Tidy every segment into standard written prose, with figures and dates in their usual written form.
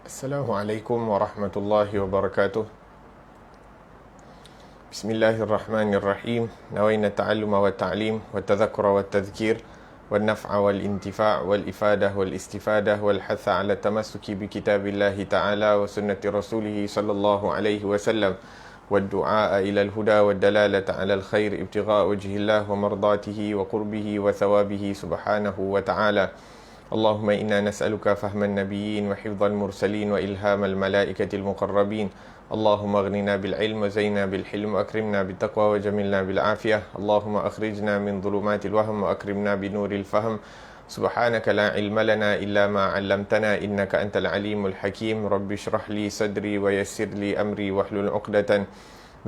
Assalamualaikum warahmatullahi wabarakatuh. Bismillahirrahmanirrahim. Nawaina ta'alluma wa ta'lim wa tadhakkura wa tadhkir wa naf'a wal intifa' wal ifadah wal istifadah wal hatha ala tamassuki bi kitabillahi ta'ala wa sunnati rasulih sallallahu alaihi wasallam wa du'a ila al-huda wa dalalata ala al-khair ibtigha' wajhillah wa mardatihi wa qurbihi wa thawabihi subhanahu wa ta'ala. اللهم إنا نسألك فهم النبيين وحفظ المرسلين وإلهام الملائكة المقربين. اللهم اغننا بالعلم وزينا بالحلم وأكرمنا بالتقوى وجملنا بالعافية. اللهم أخرجنا من ظلمات الوهم وأكرمنا بنور الفهم. سبحانك لا علم لنا إلا ما علمتنا إنك أنت العليم الحكيم. رب اشرح لي صدري ويسر لي أمري واحلل عقدة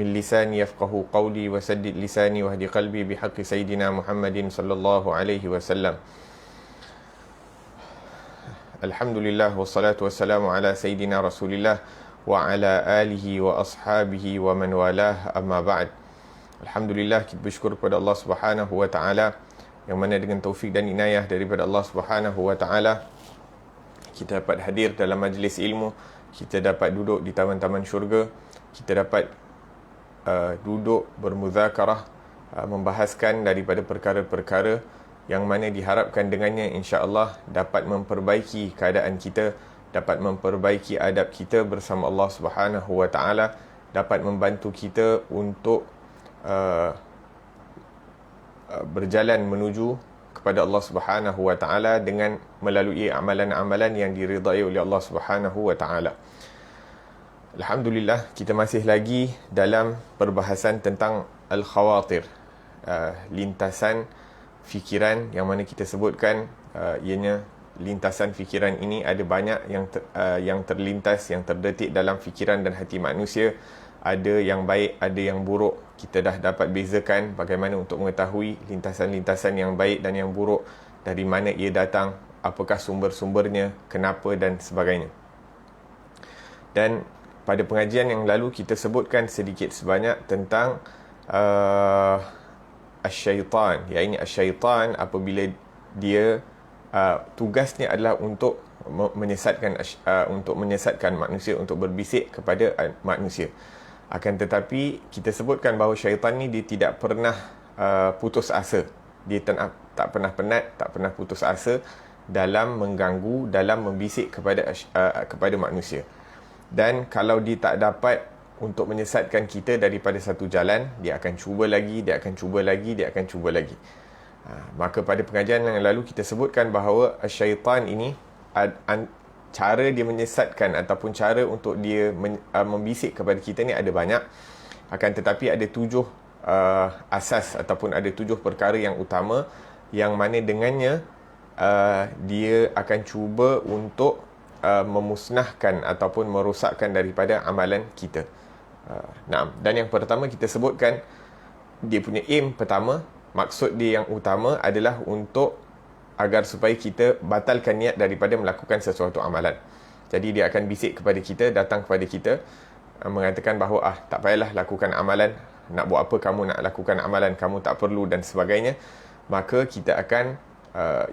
من لساني يفقه قولي وسدد لساني واهد قلبي بحق سيدنا محمد صلى الله عليه وسلم. Alhamdulillah wassalatu wassalamu ala Sayyidina Rasulillah wa ala alihi wa ashabihi wa man walah, amma ba'd. Alhamdulillah, kita bersyukur kepada Allah Subhanahu wa taala yang mana dengan taufik dan inayah daripada Allah Subhanahu wa taala kita dapat hadir dalam majlis ilmu, kita dapat duduk di taman-taman syurga, kita dapat duduk bermuzakarah, membahaskan daripada perkara-perkara yang mana diharapkan dengannya insya-Allah dapat memperbaiki keadaan kita, dapat memperbaiki adab kita bersama Allah Subhanahu wa taala, dapat membantu kita untuk berjalan menuju kepada Allah Subhanahu wa taala dengan melalui amalan-amalan yang diridai oleh Allah Subhanahu wa taala. Alhamdulillah, kita masih lagi dalam perbahasan tentang al-khawatir, lintasan fikiran, yang mana kita sebutkan ianya lintasan fikiran ini ada banyak yang terlintas, yang terdetik dalam fikiran dan hati manusia. Ada yang baik, ada yang buruk. Kita dah dapat bezakan bagaimana untuk mengetahui lintasan-lintasan yang baik dan yang buruk, dari mana ia datang, apakah sumber-sumbernya, kenapa dan sebagainya. Dan pada pengajian yang lalu kita sebutkan sedikit sebanyak tentang asyaitan. Iaitu asyaitan apabila dia tugasnya adalah untuk menyesatkan manusia, untuk berbisik kepada manusia. Akan tetapi kita sebutkan bahawa syaitan ni dia tidak pernah putus asa. Dia tak pernah penat, tak pernah putus asa dalam mengganggu, dalam membisik kepada manusia. Dan kalau dia tak dapat untuk menyesatkan kita daripada satu jalan, dia akan cuba lagi, dia akan cuba lagi, dia akan cuba lagi. Maka pada pengajian yang lalu kita sebutkan bahawa syaitan ini, cara dia menyesatkan ataupun cara untuk dia membisik kepada kita ni ada banyak. Akan tetapi ada 7 asas ataupun ada 7 perkara yang utama, yang mana dengannya dia akan cuba untuk memusnahkan ataupun merosakkan daripada amalan kita. Dan yang pertama kita sebutkan, dia punya aim pertama, maksud dia yang utama adalah untuk agar supaya kita batalkan niat daripada melakukan sesuatu amalan. Jadi dia akan bisik kepada kita, datang kepada kita, mengatakan bahawa tak payahlah lakukan amalan, nak buat apa kamu nak lakukan amalan, kamu tak perlu dan sebagainya. Maka kita akan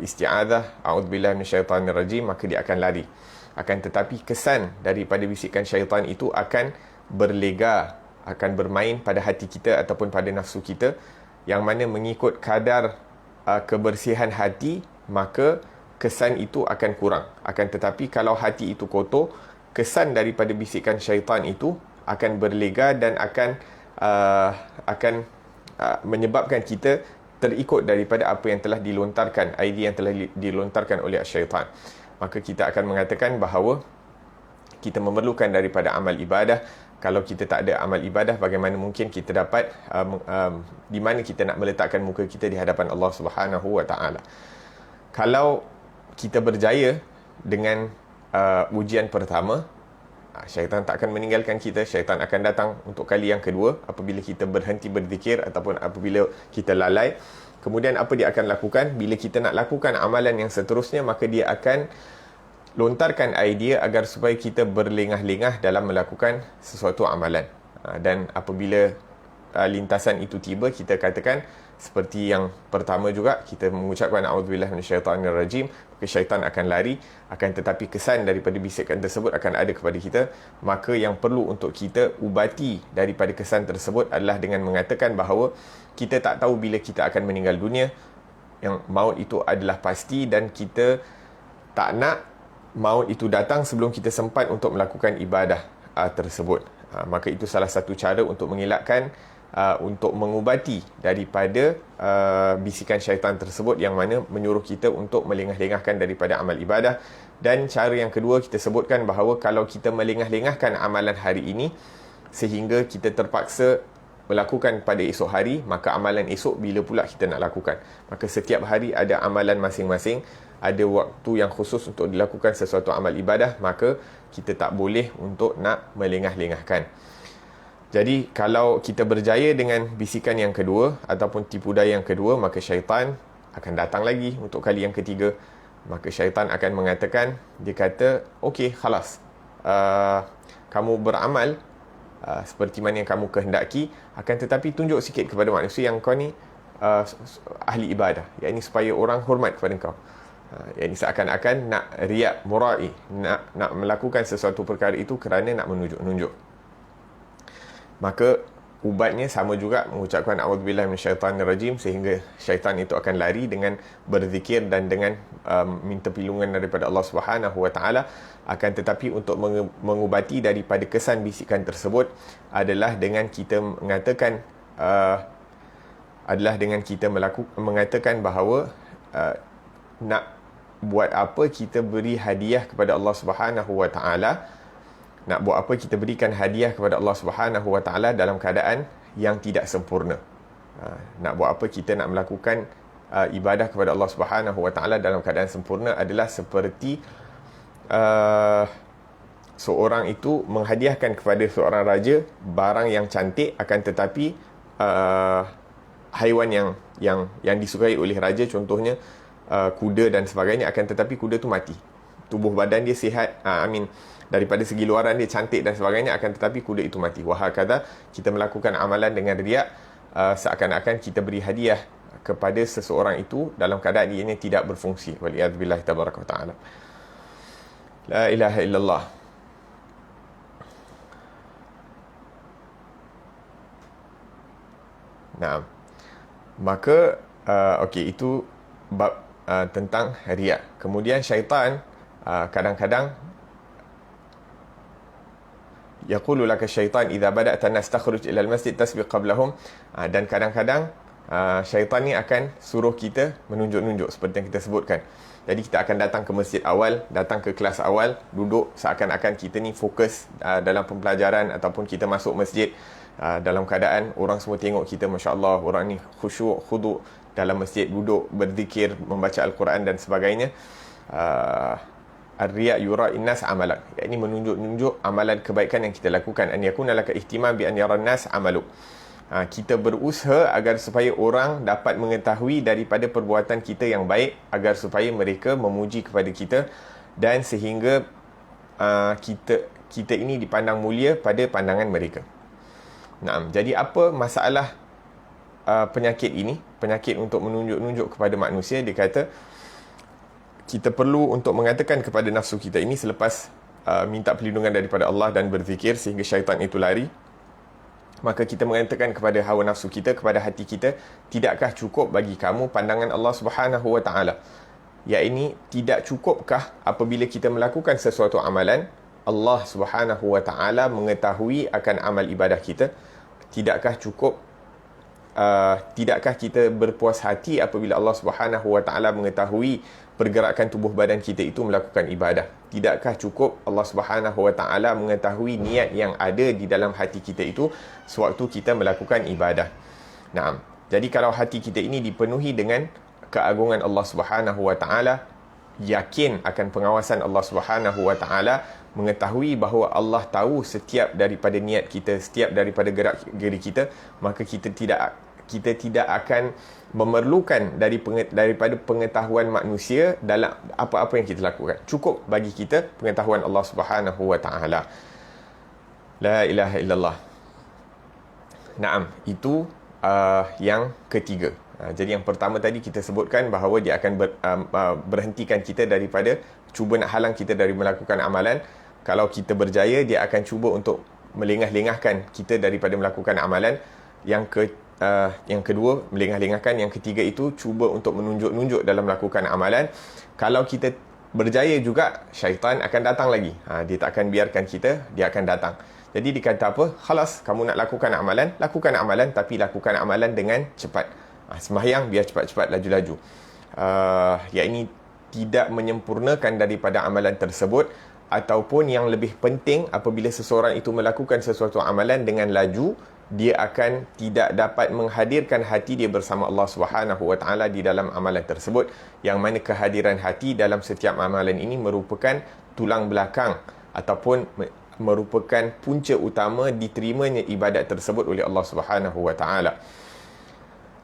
isti'adzah, a'udzubillahi minasyaitanirrajim, maka dia akan lari. Akan tetapi kesan daripada bisikan syaitan itu akan berlega, akan bermain pada hati kita ataupun pada nafsu kita, yang mana mengikut kadar kebersihan hati, maka kesan itu akan kurang. Akan tetapi kalau hati itu kotor, kesan daripada bisikan syaitan itu akan berlega dan akan menyebabkan kita terikut daripada apa yang telah dilontarkan, idea yang telah dilontarkan oleh syaitan. Maka kita akan mengatakan bahawa kita memerlukan daripada amal ibadah. Kalau kita tak ada amal ibadah, bagaimana mungkin kita dapat di mana kita nak meletakkan muka kita di hadapan Allah Subhanahu wa taala. Kalau kita berjaya dengan ujian pertama, syaitan tak akan meninggalkan kita. Syaitan akan datang untuk kali yang kedua apabila kita berhenti berzikir ataupun apabila kita lalai. Kemudian apa dia akan lakukan? Bila kita nak lakukan amalan yang seterusnya, maka dia akan lontarkan idea agar supaya kita berlengah-lengah dalam melakukan sesuatu amalan. Dan apabila lintasan itu tiba, kita katakan seperti yang pertama juga, kita mengucapkan a'udzubillahi minasyaitanirrajim, maka syaitan akan lari. Akan tetapi kesan daripada bisikan tersebut akan ada kepada kita. Maka yang perlu untuk kita ubati daripada kesan tersebut adalah dengan mengatakan bahawa kita tak tahu bila kita akan meninggal dunia, yang maut itu adalah pasti, dan kita tak nak maut itu datang sebelum kita sempat untuk melakukan ibadah tersebut. Maka itu salah satu cara untuk mengelakkan, untuk mengubati daripada bisikan syaitan tersebut yang mana menyuruh kita untuk melengah-lengahkan daripada amal ibadah. Dan cara yang kedua, kita sebutkan bahawa kalau kita melengah-lengahkan amalan hari ini sehingga kita terpaksa melakukan pada esok hari, maka amalan esok bila pula kita nak lakukan. Maka setiap hari ada amalan masing-masing, ada waktu yang khusus untuk dilakukan sesuatu amal ibadah, maka kita tak boleh untuk nak melengah-lengahkan. Jadi kalau kita berjaya dengan bisikan yang kedua ataupun tipu daya yang kedua, maka syaitan akan datang lagi untuk kali yang ketiga. Maka syaitan akan mengatakan, dia kata, okey, khalas, kamu beramal seperti mana yang kamu kehendaki, akan tetapi tunjuk sikit kepada manusia yang kau ni ahli ibadah, iaitu supaya orang hormat kepada kau. Iaitu seakan-akan nak riak, mura'i, nak melakukan sesuatu perkara itu kerana nak menunjuk-nunjuk. Maka ubatnya sama juga, mengucapkan a'udzubillahi minasyaitanirrajim, sehingga syaitan itu akan lari dengan berzikir dan dengan minta perlindungan daripada Allah Subhanahu wa taala. Akan tetapi untuk mengubati daripada kesan bisikan tersebut adalah dengan kita mengatakan mengatakan bahawa nak buat apa kita beri hadiah kepada Allah Subhanahu wa taala. Nak buat apa kita berikan hadiah kepada Allah Subhanahu wa taala dalam keadaan yang tidak sempurna. Nak buat apa kita nak melakukan ibadah kepada Allah Subhanahu wa taala dalam keadaan sempurna adalah seperti seorang itu menghadiahkan kepada seorang raja barang yang cantik, akan tetapi haiwan yang disukai oleh raja, contohnya kuda dan sebagainya, akan tetapi kuda tu mati. Tubuh badan dia sihat, daripada segi luaran dia cantik dan sebagainya, akan tetapi kuda itu mati. Wahakadha, kita melakukan amalan dengan riak, seakan-akan kita beri hadiah kepada seseorang itu dalam keadaan ia tidak berfungsi. Waliyadzubillah tabaraka wa ta'ala. La ilaha illallah. Nah, maka okey, itu bab tentang riak. Kemudian syaitan kadang-kadang yaqulu laka syaitan idza bada'ta an takhruj ila al-masjid tasbiq qablahum, dan kadang-kadang syaitan ni akan suruh kita menunjuk-nunjuk seperti yang kita sebutkan. Jadi kita akan datang ke masjid awal, datang ke kelas awal, duduk seakan-akan kita ni fokus dalam pembelajaran, ataupun kita masuk masjid dalam keadaan orang semua tengok kita, masya-Allah, orang ni khusyuk, khudu dalam masjid, duduk berzikir, membaca al-Quran dan sebagainya. Ar-riya yura'in nas amalan, yakni menunjuk-nunjuk amalan kebaikan yang kita lakukan. An yakuna laka ihtimam bi an yaran nas amaluk. Kita berusaha agar supaya orang dapat mengetahui daripada perbuatan kita yang baik, agar supaya mereka memuji kepada kita, dan sehingga kita ini dipandang mulia pada pandangan mereka. Jadi apa masalah penyakit ini? Penyakit untuk menunjuk-nunjuk kepada manusia, dia kata kita perlu untuk mengatakan kepada nafsu kita ini selepas minta perlindungan daripada Allah dan berzikir sehingga syaitan itu lari. Maka kita mengatakan kepada hawa nafsu kita, kepada hati kita, tidakkah cukup bagi kamu pandangan Allah Subhanahu wa taala? Ya, ini tidak cukupkah apabila kita melakukan sesuatu amalan, Allah Subhanahu wa taala mengetahui akan amal ibadah kita? Tidakkah cukup, tidakkah kita berpuas hati apabila Allah Subhanahu wa taala mengetahui pergerakan tubuh badan kita itu melakukan ibadah? Tidakkah cukup Allah Subhanahu wa taala mengetahui niat yang ada di dalam hati kita itu sewaktu kita melakukan ibadah? Jadi kalau hati kita ini dipenuhi dengan keagungan Allah Subhanahu wa taala, yakin akan pengawasan Allah Subhanahu wa taala, mengetahui bahawa Allah tahu setiap daripada niat kita, setiap daripada gerak geri kita, maka kita tidak akan memerlukan daripada pengetahuan manusia dalam apa-apa yang kita lakukan. Cukup bagi kita pengetahuan Allah Subhanahu wa taala. La ilaha illallah. Naam, itu yang ketiga. Jadi yang pertama tadi kita sebutkan bahawa dia akan berhentikan kita daripada cuba nak halang kita dari melakukan amalan. Kalau kita berjaya, dia akan cuba untuk melengah-lengahkan kita daripada melakukan amalan. Yang kedua, melengah-lengahkan. Yang ketiga itu cuba untuk menunjuk-nunjuk dalam melakukan amalan. Kalau kita berjaya juga, syaitan akan datang lagi. Dia tak akan biarkan kita, dia akan datang. Jadi dikata apa? Khalas, kamu nak lakukan amalan, tapi lakukan amalan dengan cepat. Sembahyang biar cepat-cepat, laju-laju. Yakni tidak menyempurnakan daripada amalan tersebut, ataupun yang lebih penting, apabila seseorang itu melakukan sesuatu amalan dengan laju, dia akan tidak dapat menghadirkan hati dia bersama Allah Subhanahu Wa Taala di dalam amalan tersebut, yang mana kehadiran hati dalam setiap amalan ini merupakan tulang belakang ataupun merupakan punca utama diterimanya ibadat tersebut oleh Allah Subhanahu Wa Taala.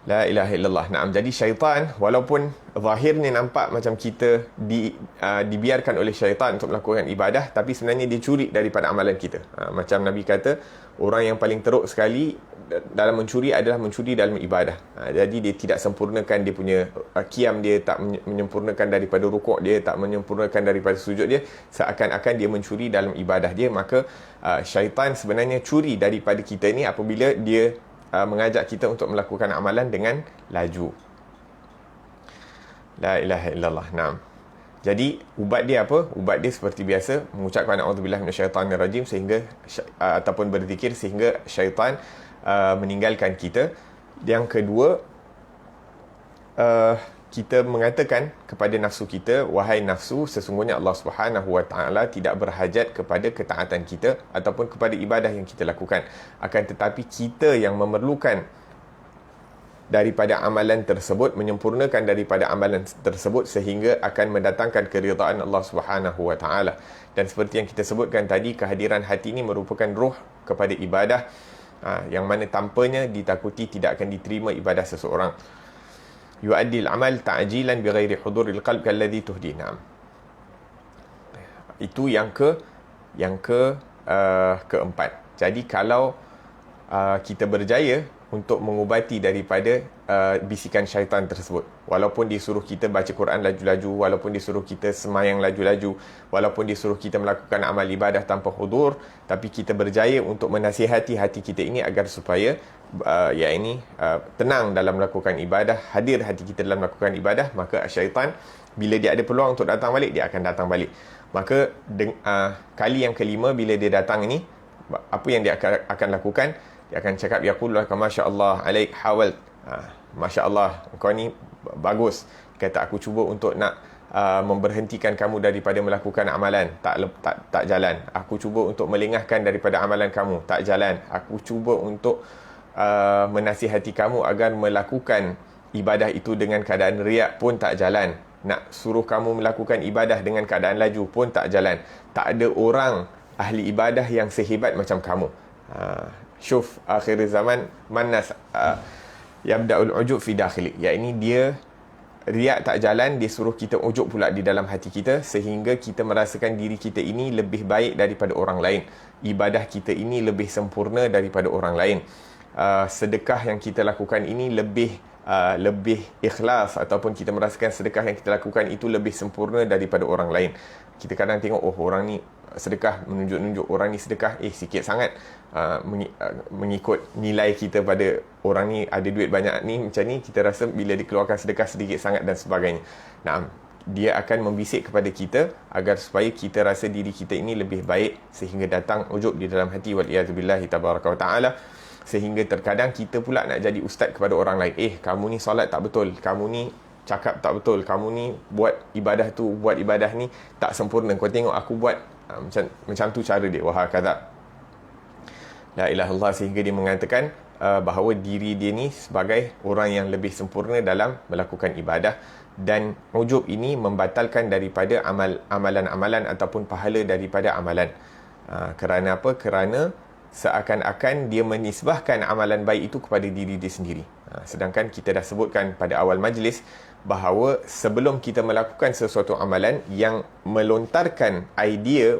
La ilaha illallah. Naam. Jadi syaitan, walaupun zahirnya nampak macam kita dibiarkan oleh syaitan untuk melakukan ibadah, tapi sebenarnya dia curi daripada amalan kita. Macam Nabi kata, orang yang paling teruk sekali dalam mencuri adalah mencuri dalam ibadah. Jadi dia tidak sempurnakan dia punya qiyam dia, tak menyempurnakan daripada rukuk dia, tak menyempurnakan daripada sujud dia, seakan-akan dia mencuri dalam ibadah dia. Maka syaitan sebenarnya curi daripada kita ni apabila dia mengajak kita untuk melakukan amalan dengan laju. La ilaha illallah. Naam. Jadi ubat dia apa? Ubat dia seperti biasa, mengucapkan a'udzubillahi minasyaitanirrajim sehingga ataupun berzikir sehingga syaitan meninggalkan kita. Yang kedua, kita mengatakan kepada nafsu kita, wahai nafsu, sesungguhnya Allah Subhanahu Wa Taala tidak berhajat kepada ketaatan kita ataupun kepada ibadah yang kita lakukan. Akan tetapi kita yang memerlukan daripada amalan tersebut, menyempurnakan daripada amalan tersebut sehingga akan mendatangkan keridaan Allah Subhanahu Wa Taala. Dan seperti yang kita sebutkan tadi, kehadiran hati ini merupakan ruh kepada ibadah, yang mana tanpanya ditakuti tidak akan diterima ibadah seseorang. Yu'addil amal ta'jilan bighairi huduril qalb kalladhi tuhdi. Naam. Itu yang keempat. Jadi kalau kita berjaya untuk mengubati daripada bisikan syaitan tersebut, walaupun disuruh kita baca Quran laju-laju, walaupun disuruh kita semayang laju-laju, walaupun disuruh kita melakukan amal ibadah tanpa hudur, tapi kita berjaya untuk menasihati hati kita ini agar supaya tenang dalam melakukan ibadah, hadir hati kita dalam melakukan ibadah, maka syaitan bila dia ada peluang untuk datang balik, dia akan datang balik. Maka kali yang kelima bila dia datang ini, apa yang dia akan lakukan? Dia akan cakap, yaqul laka masya-Allah alaik hawal. Masya-Allah, kau ni bagus. Kata, aku cuba untuk nak memberhentikan kamu daripada melakukan amalan, tak jalan. Aku cuba untuk melengahkan daripada amalan kamu, tak jalan. Aku cuba untuk menasihati kamu agar melakukan ibadah itu dengan keadaan riak pun tak jalan. Nak suruh kamu melakukan ibadah dengan keadaan laju pun tak jalan. Tak ada orang ahli ibadah yang sehebat macam kamu. Syuf akhir zaman manas yabda'ul ujub fi dakhili. Ini dia riak tak jalan, dia suruh kita ujub pula di dalam hati kita, sehingga kita merasakan diri kita ini lebih baik daripada orang lain. Ibadah kita ini lebih sempurna daripada orang lain. Sedekah yang kita lakukan ini lebih ikhlas, ataupun kita merasakan sedekah yang kita lakukan itu lebih sempurna daripada orang lain. Kita kadang tengok, orang ni sedekah, menunjuk-nunjuk orang ni sedekah, sikit sangat, mengikut nilai kita pada orang ni ada duit banyak ni, macam ni kita rasa bila dikeluarkan sedekah sedikit sangat dan sebagainya. Dia akan membisik kepada kita agar supaya kita rasa diri kita ini lebih baik, sehingga datang ujub di dalam hati, wal-iyazubillahi tabaraka wa ta'ala. Sehingga terkadang kita pula nak jadi ustaz kepada orang lain. Kamu ni solat tak betul, kamu ni cakap tak betul, kamu ni buat ibadah ni tak sempurna, kau tengok aku buat. Macam tu cara dia, wahai kadzab. La ilaha illallah. Sehingga dia mengatakan bahawa diri dia ni sebagai orang yang lebih sempurna dalam melakukan ibadah, dan ujub ini membatalkan daripada amalan-amalan ataupun pahala daripada amalan. Kerana apa? Kerana seakan-akan dia menisbahkan amalan baik itu kepada diri dia sendiri. Sedangkan kita dah sebutkan pada awal majlis bahawa sebelum kita melakukan sesuatu amalan yang melontarkan idea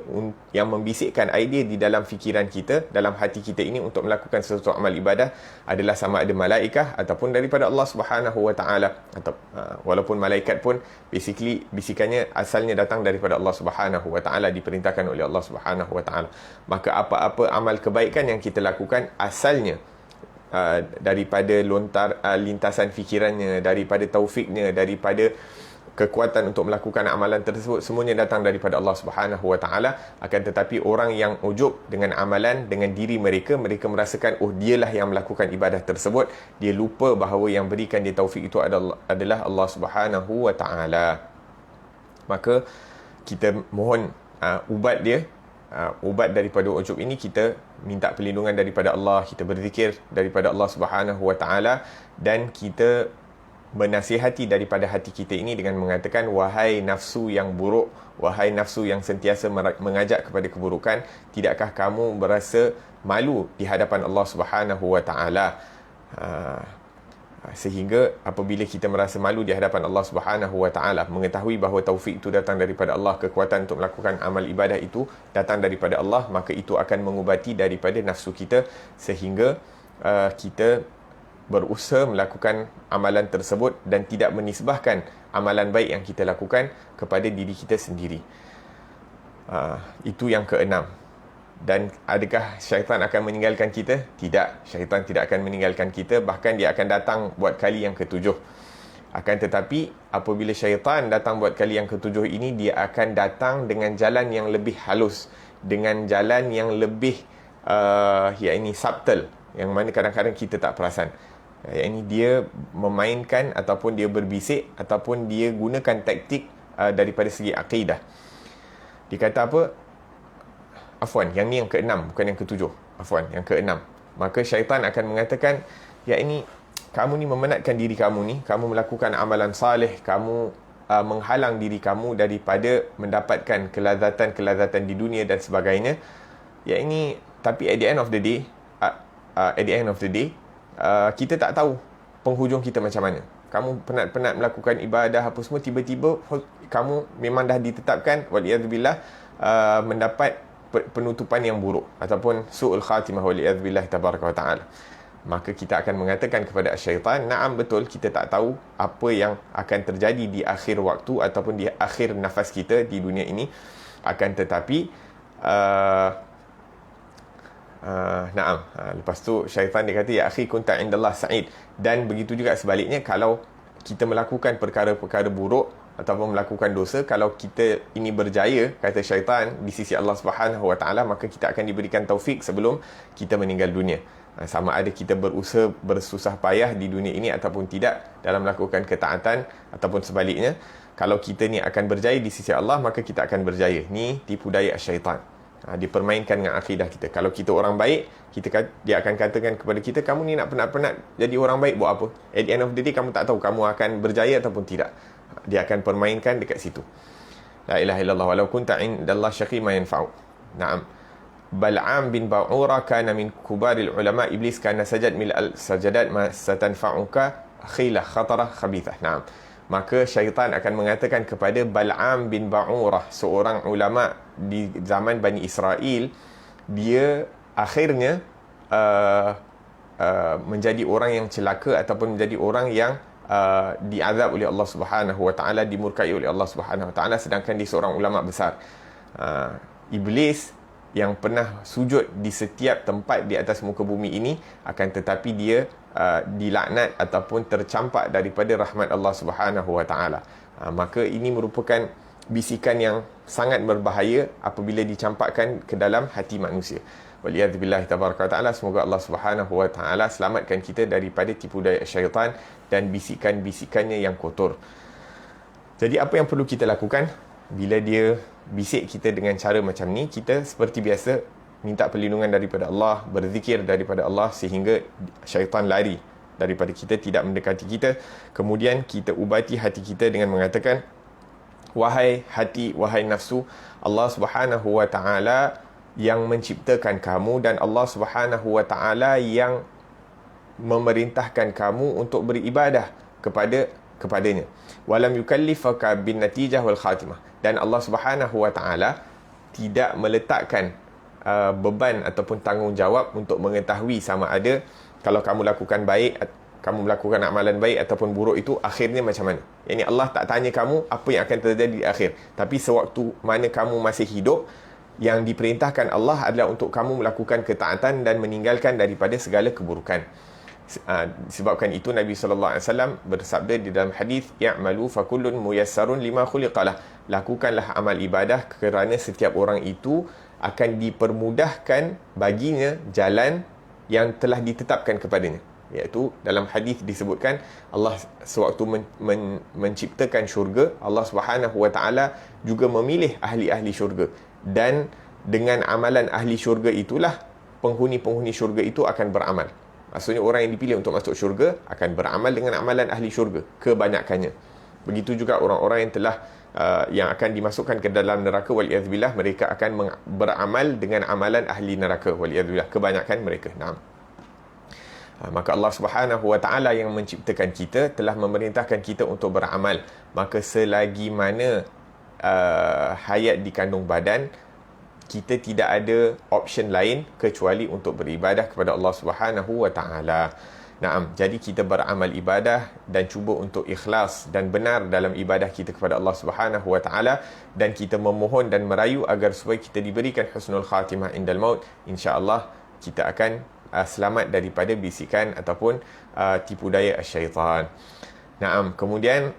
yang membisikkan idea di dalam fikiran kita, dalam hati kita ini untuk melakukan sesuatu amal ibadah adalah sama ada malaikah ataupun daripada Allah Subhanahu Wa Taala. Atau walaupun malaikat pun basically bisikannya asalnya datang daripada Allah Subhanahu Wa Taala, diperintahkan oleh Allah Subhanahu Wa Taala. Maka apa-apa amal kebaikan yang kita lakukan asalnya daripada lintasan fikirannya, daripada taufiknya, daripada kekuatan untuk melakukan amalan tersebut, semuanya datang daripada Allah Subhanahu Wa Taala. Akan tetapi orang yang ujub dengan amalan, dengan diri mereka merasakan dialah yang melakukan ibadah tersebut, dia lupa bahawa yang berikan dia taufik itu adalah Allah Subhanahu Wa Taala. Maka kita mohon ubat dia, ubat daripada ujub ini, kita minta perlindungan daripada Allah, kita berzikir daripada Allah Subhanahu Wa Taala, dan kita menasihati daripada hati kita ini dengan mengatakan, wahai nafsu yang buruk, wahai nafsu yang sentiasa mengajak kepada keburukan, tidakkah kamu berasa malu di hadapan Allah Subhanahu Wa Taala? Sehingga apabila kita merasa malu di hadapan Allah Subhanahu Wa Taala, mengetahui bahawa taufik itu datang daripada Allah, kekuatan untuk melakukan amal ibadah itu datang daripada Allah, maka itu akan mengubati daripada nafsu kita, sehingga kita berusaha melakukan amalan tersebut dan tidak menisbahkan amalan baik yang kita lakukan kepada diri kita sendiri. Itu yang keenam. Dan adakah syaitan akan meninggalkan kita? Tidak, syaitan tidak akan meninggalkan kita, bahkan dia akan datang buat kali yang ketujuh. Akan tetapi apabila syaitan datang buat kali yang ketujuh ini, dia akan datang dengan jalan yang lebih halus, dengan jalan yang lebih subtle, yang mana kadang-kadang kita tak perasan. Yang ini dia memainkan ataupun dia berbisik ataupun dia gunakan taktik daripada segi akidah. Dikata apa? Afwan, yang ni yang keenam, bukan yang ketujuh. Afwan, yang keenam. Maka syaitan akan mengatakan, ya ini kamu ni memenatkan diri kamu ni, kamu melakukan amalan saleh, kamu menghalang diri kamu daripada mendapatkan kelazatan di dunia dan sebagainya. Ya ini, tapi at the end of the day, kita tak tahu penghujung kita macam mana. Kamu penat-penat melakukan ibadah apa semua, tiba-tiba kamu memang dah ditetapkan waliyadzubillah mendapat penutupan yang buruk ataupun su'ul khatimah waliyadzubillah tabaraka wa ta'ala. Maka kita akan mengatakan kepada syaitan, na'am, betul, kita tak tahu apa yang akan terjadi di akhir waktu ataupun di akhir nafas kita di dunia ini. Akan tetapi lepas tu syaitan dia kata, ya akhi kunta indallah sa'id. Dan begitu juga sebaliknya, kalau kita melakukan perkara-perkara buruk ataupun melakukan dosa, kalau kita ini berjaya, kata syaitan, di sisi Allah Subhanahu Wa Taala, maka kita akan diberikan taufik sebelum kita meninggal dunia. Sama ada kita berusaha bersusah payah di dunia ini ataupun tidak dalam melakukan ketaatan, ataupun sebaliknya, kalau kita ni akan berjaya di sisi Allah, maka kita akan berjaya. Ni tipu daya syaitan. Dipermainkan dengan akidah kita. Kalau kita orang baik, dia akan katakan kepada kita, kamu ni nak penat-penat jadi orang baik buat apa? At the end of the day, kamu tak tahu kamu akan berjaya ataupun tidak. Dia akan permainkan dekat situ. La ilaha illallah walau kunta indallah syaqi ma yanfa'u. Naam. Bal'am bin Ba'ura kana min kubaril ulama, iblis kana sajad mil sajadat ma satanfa'uka khilah khatarah khabithah. Naam. Maka syaitan akan mengatakan kepada Bal'am bin Ba'urah, seorang ulama di zaman Bani Israel, dia akhirnya menjadi orang yang celaka ataupun menjadi orang yang diazab oleh Allah Subhanahu Wa Taala, dimurkai oleh Allah Subhanahu Wa Taala, sedangkan dia seorang ulama besar. Iblis yang pernah sujud di setiap tempat di atas muka bumi ini, akan tetapi dia dilaknat ataupun tercampak daripada rahmat Allah Subhanahu Wa Taala. Maka ini merupakan bisikan yang sangat berbahaya apabila dicampakkan ke dalam hati manusia. Waliyadzubillah tabaraka wa ta'ala. Semoga Allah Subhanahu Wa Taala selamatkan kita daripada tipu daya syaitan dan bisikan-bisikannya yang kotor. Jadi apa yang perlu kita lakukan bila dia bisik kita dengan cara macam ni? Kita seperti biasa minta perlindungan daripada Allah, berzikir daripada Allah sehingga syaitan lari daripada kita, tidak mendekati kita. Kemudian kita ubati hati kita dengan mengatakan, wahai hati, wahai nafsu, Allah Subhanahu Wa Taala yang menciptakan kamu dan Allah Subhanahu Wa Taala yang memerintahkan kamu untuk beribadah kepadanya. Walam yukallifaka bin natijah wal khatimah. Dan Allah Subhanahu wa taala tidak meletakkan beban ataupun tanggungjawab untuk mengetahui sama ada kalau kamu lakukan baik, kamu melakukan amalan baik ataupun buruk itu akhirnya macam mana. Yang ini Allah tak tanya kamu apa yang akan terjadi di akhir, tapi sewaktu mana kamu masih hidup, yang diperintahkan Allah adalah untuk kamu melakukan ketaatan dan meninggalkan daripada segala keburukan. Sebabkan itu Nabi SAW bersabda di dalam hadis, "I'malu fakullun muyassarun lima khuliqalah." Lakukanlah amal ibadah kerana setiap orang itu akan dipermudahkan baginya jalan yang telah ditetapkan kepadanya. Iaitu dalam hadis disebutkan Allah sewaktu menciptakan syurga, Allah Subhanahu wa taala juga memilih ahli-ahli syurga, dan dengan amalan ahli syurga itulah penghuni-penghuni syurga itu akan beramal. Maksudnya orang yang dipilih untuk masuk syurga akan beramal dengan amalan ahli syurga kebanyakannya. Begitu juga orang-orang yang telah yang akan dimasukkan ke dalam neraka, waliyadzubillah, mereka akan beramal dengan amalan ahli neraka, waliyadzubillah, kebanyakan mereka. Naam. Maka Allah Subhanahu wa taala yang menciptakan kita telah memerintahkan kita untuk beramal. Maka selagi mana hayat dikandung badan, kita tidak ada option lain kecuali untuk beribadah kepada Allah Subhanahu wa taala. Naam, jadi kita beramal ibadah dan cuba untuk ikhlas dan benar dalam ibadah kita kepada Allah Subhanahu wa taala, dan kita memohon dan merayu agar supaya kita diberikan husnul khatimah indal maut. Insya-Allah kita akan selamat daripada bisikan ataupun tipu daya syaitan. Naam, kemudian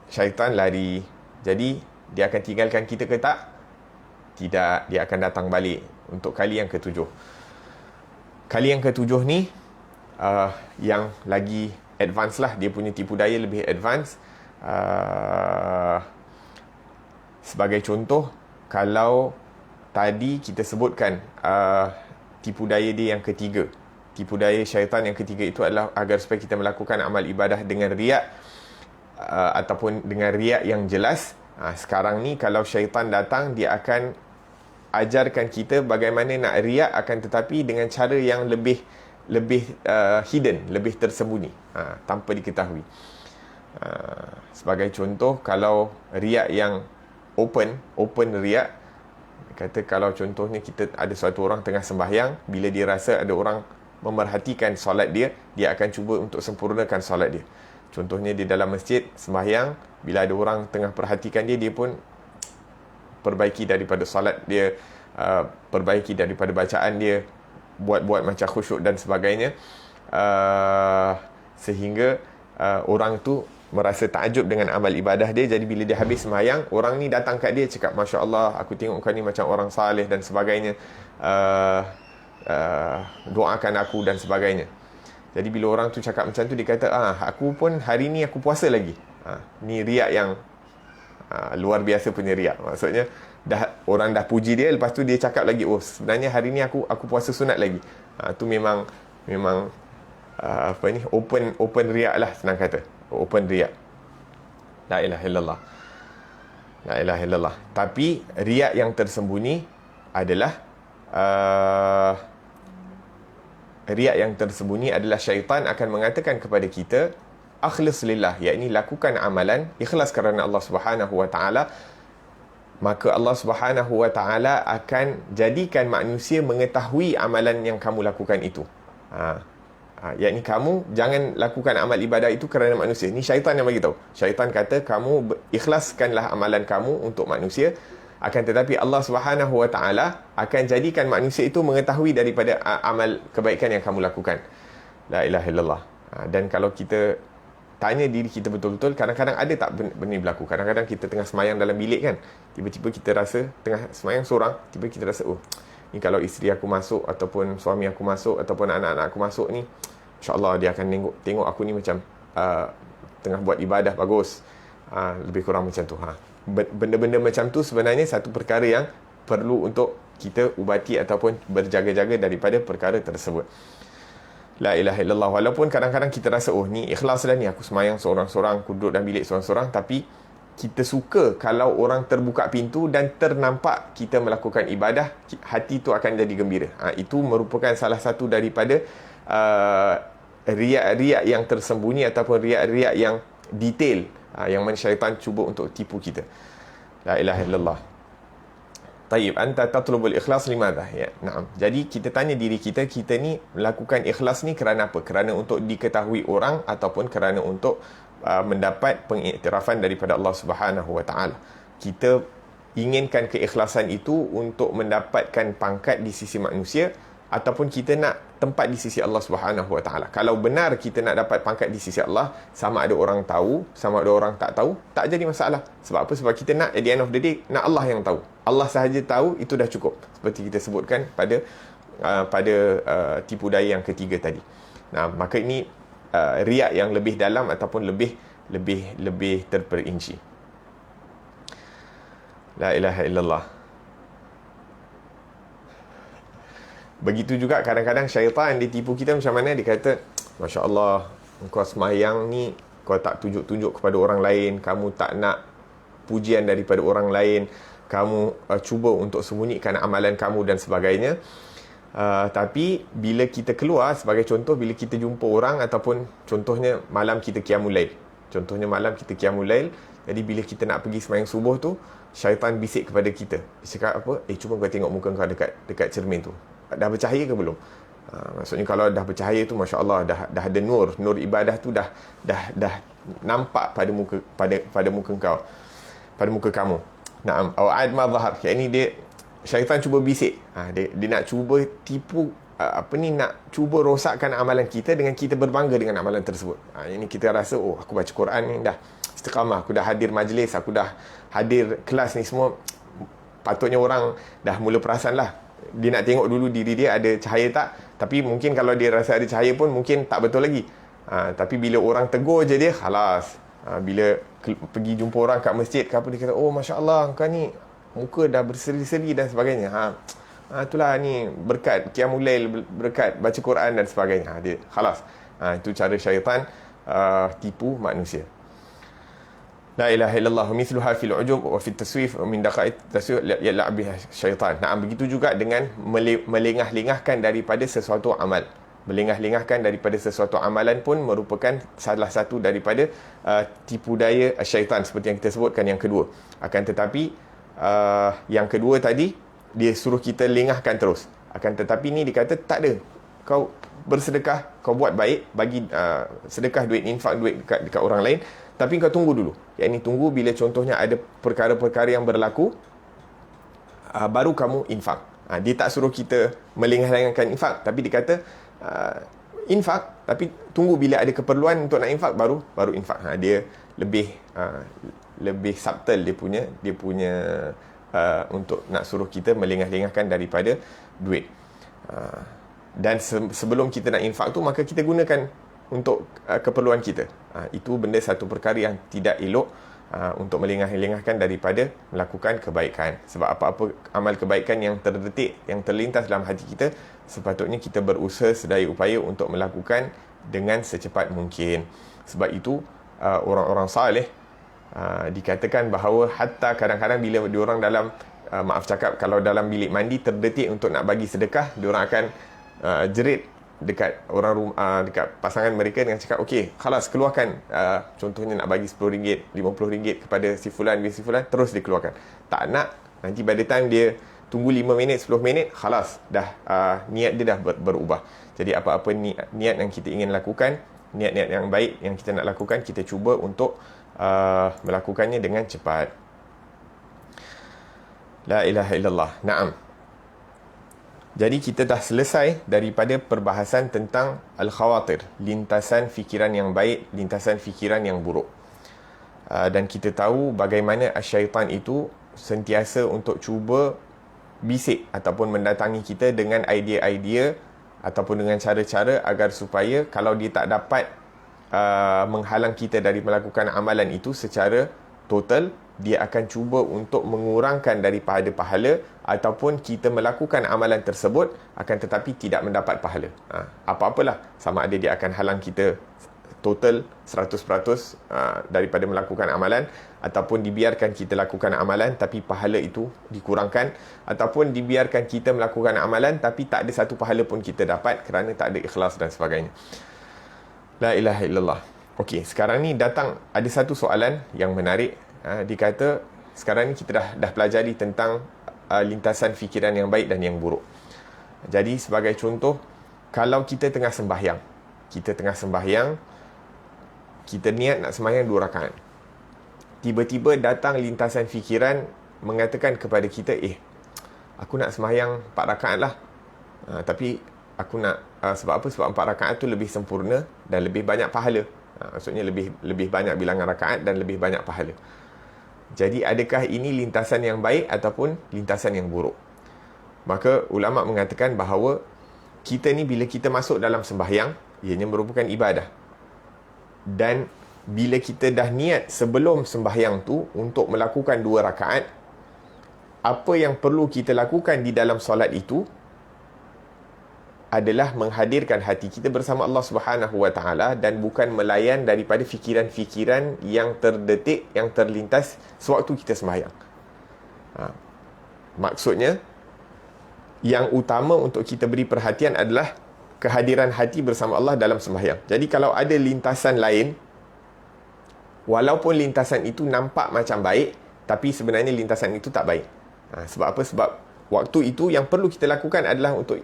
syaitan lari. Jadi dia akan tinggalkan kita ke tak? Tidak, dia akan datang balik untuk kali yang ketujuh. Kali yang ketujuh ni yang lagi advance lah, dia punya tipu daya lebih advance. Sebagai contoh, kalau tadi kita sebutkan tipu daya dia yang ketiga, tipu daya syaitan yang ketiga itu adalah agar supaya kita melakukan amal ibadah dengan riak, ataupun dengan riak yang jelas. Sekarang ni kalau syaitan datang, dia akan ajarkan kita bagaimana nak riak, akan tetapi dengan cara yang lebih hidden, lebih tersembunyi, tanpa diketahui. Sebagai contoh, kalau riak yang open riak, kata kalau contohnya kita ada suatu orang tengah sembahyang, bila dia rasa ada orang memerhatikan solat dia, dia akan cuba untuk sempurnakan solat dia. Contohnya di dalam masjid sembahyang, bila ada orang tengah perhatikan dia, dia pun perbaiki daripada solat dia, perbaiki daripada bacaan dia, buat macam khusyuk dan sebagainya, sehingga orang tu merasa takjub dengan amal ibadah dia. Jadi bila dia habis sembahyang, orang ni datang kat dia cakap, "Masya Allah, aku tengok kau ni macam orang saleh dan sebagainya, doakan aku," dan sebagainya. Jadi bila orang tu cakap macam tu, dia kata, aku pun hari ni aku puasa lagi. Ni riak yang luar biasa punya riak. Maksudnya orang dah puji dia, lepas tu dia cakap lagi, "Oh, sebenarnya hari ni aku puasa sunat lagi." Tu memang open riak lah, senang kata, open riak. La ilaha illallah, la ilaha illallah. Tapi riak yang tersembunyi adalah riak yang tersembunyi adalah syaitan akan mengatakan kepada kita, akhlis lillah, iaitu lakukan amalan ikhlas kerana Allah Subhanahu wa taala. Maka Allah Subhanahu wa taala akan jadikan manusia mengetahui amalan yang kamu lakukan itu. Iaitu kamu jangan lakukan amal ibadah itu kerana manusia. Ni syaitan yang bagi tahu. Syaitan kata kamu ikhlaskanlah amalan kamu untuk manusia, akan tetapi Allah Subhanahu wa taala akan jadikan manusia itu mengetahui daripada amal kebaikan yang kamu lakukan. La ilaha illallah. Dan kalau kita tanya diri kita betul-betul, kadang-kadang ada tak benda ni berlaku? Kadang-kadang kita tengah semayang dalam bilik kan, tiba-tiba kita rasa tengah semayang seorang, tiba kita rasa, oh, ni kalau isteri aku masuk ataupun suami aku masuk ataupun anak-anak aku masuk ni, insya-Allah dia akan tengok aku ni macam tengah buat ibadah bagus. Lebih kurang macam tu. Benda-benda macam tu sebenarnya satu perkara yang perlu untuk kita ubati ataupun berjaga-jaga daripada perkara tersebut. La ilaha illallah. Walaupun kadang-kadang kita rasa, oh ni ikhlas dah ni, aku semayang seorang-seorang, aku duduk dalam bilik seorang-seorang, tapi kita suka kalau orang terbuka pintu dan ternampak kita melakukan ibadah, hati tu akan jadi gembira. Itu merupakan salah satu daripada riak-riak yang tersembunyi ataupun riak-riak yang detail, yang mana syaitan cuba untuk tipu kita. La ilaha illallah. Taib, anta tatlubul ikhlas limadha? Ya, na'am. Jadi kita tanya diri kita, kita ni melakukan ikhlas ni kerana apa? Kerana untuk diketahui orang ataupun kerana untuk mendapat pengiktirafan daripada Allah Subhanahu wa taala. Kita inginkan keikhlasan itu untuk mendapatkan pangkat di sisi manusia, ataupun kita nak tempat di sisi Allah Subhanahu wa taala. Kalau benar kita nak dapat pangkat di sisi Allah, sama ada orang tahu, sama ada orang tak tahu, tak jadi masalah. Sebab apa? Sebab kita nak, at the end of the day, nak Allah yang tahu. Allah sahaja tahu, itu dah cukup. Seperti kita sebutkan pada tipu daya yang ketiga tadi. Nah, maka ini riak yang lebih dalam ataupun lebih terperinci. La ilaha illallah. Begitu juga kadang-kadang syaitan dia tipu kita macam mana? Dia kata, Masya Allah, kau semayang ni, kau tak tunjuk-tunjuk kepada orang lain, kamu tak nak pujian daripada orang lain, kamu cuba untuk sembunyikan amalan kamu dan sebagainya. Tapi bila kita keluar, sebagai contoh, bila kita jumpa orang, ataupun contohnya malam kita qiyamul lail, jadi bila kita nak pergi semayang subuh tu, syaitan bisik kepada kita. Dia cakap apa? Cuba kau tengok muka kau dekat cermin tu. Dah bercahaya ke belum? Maksudnya kalau dah bercahaya tu, Masya Allah, dah ada nur ibadah tu dah nampak pada muka kau, pada muka kamu. Naam, awad ma zahar. Yang ini dia, syaitan cuba bisik. Dia nak cuba tipu, nak cuba rosakkan amalan kita dengan kita berbangga dengan amalan tersebut. Ini kita rasa, aku baca Quran ni dah istiqamah, aku dah hadir majlis, aku dah hadir kelas ni semua, patutnya orang dah mula perasan lah. Dia nak tengok dulu diri dia ada cahaya tak. Tapi mungkin kalau dia rasa ada cahaya pun mungkin tak betul lagi. Tapi bila orang tegur je dia, khalas. Bila pergi jumpa orang kat masjid ke apa, dia kata, Masya Allah, kau ni muka dah berseri-seri dan sebagainya. Itulah ni berkat qiyamul lail, berkat baca Quran dan sebagainya. Dia khalas. Itu cara syaitan tipu manusia. La ilaha illallah mithluha fil ujub wa fit taswif min daqaiq taswif yal'ab biha syaitan. Begitu juga dengan melengah-lengahkan daripada sesuatu amal. Melengah-lengahkan daripada sesuatu amalan pun merupakan salah satu daripada tipu daya syaitan, seperti yang kita sebutkan yang kedua. Akan tetapi yang kedua tadi dia suruh kita lengahkan terus. Akan tetapi ni dikata tak ada. Kau bersedekah, kau buat baik, bagi sedekah duit, infak duit dekat orang lain, tapi kau tunggu dulu. Yang ini tunggu bila contohnya ada perkara-perkara yang berlaku, baru kamu infak. Dia tak suruh kita melengah-lengahkan infak, tapi dia kata infak, tapi tunggu bila ada keperluan untuk nak infak, baru infak. Dia lebih subtle dia punya untuk nak suruh kita melengah-lengahkan daripada duit. Dan sebelum kita nak infak tu, maka kita gunakan untuk keperluan kita. Itu benda satu perkara yang tidak elok untuk melengah-lengahkan daripada melakukan kebaikan. Sebab apa-apa amal kebaikan yang terdetik, yang terlintas dalam hati kita, sepatutnya kita berusaha sedaya upaya untuk melakukan dengan secepat mungkin. Sebab itu orang-orang salih dikatakan bahawa hatta kadang-kadang bila diorang dalam kalau dalam bilik mandi terdetik untuk nak bagi sedekah, diorang akan jerit dekat dekat pasangan mereka dengan cakap, okey, khalas, keluarkan, contohnya nak bagi RM10, RM50 kepada si fulan, terus dikeluarkan. Tak nak nanti by the time dia tunggu 5 minit, 10 minit, khalas, dah niat dia dah berubah. Jadi apa-apa niat yang kita ingin lakukan, niat-niat yang baik yang kita nak lakukan, kita cuba untuk melakukannya dengan cepat. La ilaha illallah. Naam. Jadi kita dah selesai daripada perbahasan tentang al-khawatir, lintasan fikiran yang baik, lintasan fikiran yang buruk. Dan kita tahu bagaimana syaitan itu sentiasa untuk cuba bisik ataupun mendatangi kita dengan idea-idea ataupun dengan cara-cara agar supaya kalau dia tak dapat menghalang kita dari melakukan amalan itu secara total, dia akan cuba untuk mengurangkan daripada pahala ataupun kita melakukan amalan tersebut akan tetapi tidak mendapat pahala. Apa-apalah, sama ada dia akan halang kita total 100% daripada melakukan amalan, ataupun dibiarkan kita lakukan amalan tapi pahala itu dikurangkan, ataupun dibiarkan kita melakukan amalan tapi tak ada satu pahala pun kita dapat kerana tak ada ikhlas dan sebagainya. La ilaha illallah. Okey, sekarang ni datang ada satu soalan yang menarik. Dikata sekarang ni kita dah pelajari tentang lintasan fikiran yang baik dan yang buruk. Jadi sebagai contoh, kalau kita tengah sembahyang, kita niat nak sembahyang 2 rakaat. Tiba-tiba datang lintasan fikiran mengatakan kepada kita, aku nak sembahyang 4 rakaat lah. Tapi aku nak, sebab apa? Sebab 4 rakaat tu lebih sempurna dan lebih banyak pahala. Maksudnya lebih banyak bilangan rakaat dan lebih banyak pahala. Jadi adakah ini lintasan yang baik ataupun lintasan yang buruk? Maka ulama mengatakan bahawa kita ni bila kita masuk dalam sembahyang, ianya merupakan ibadah. Dan bila kita dah niat sebelum sembahyang tu untuk melakukan 2 rakaat, apa yang perlu kita lakukan di dalam solat itu adalah menghadirkan hati kita bersama Allah Subhanahu Wa Taala dan bukan melayan daripada fikiran-fikiran yang terdetik, yang terlintas sewaktu kita sembahyang. Maksudnya, yang utama untuk kita beri perhatian adalah kehadiran hati bersama Allah dalam sembahyang. Jadi kalau ada lintasan lain, walaupun lintasan itu nampak macam baik, tapi sebenarnya lintasan itu tak baik. Sebab apa? Sebab waktu itu yang perlu kita lakukan adalah untuk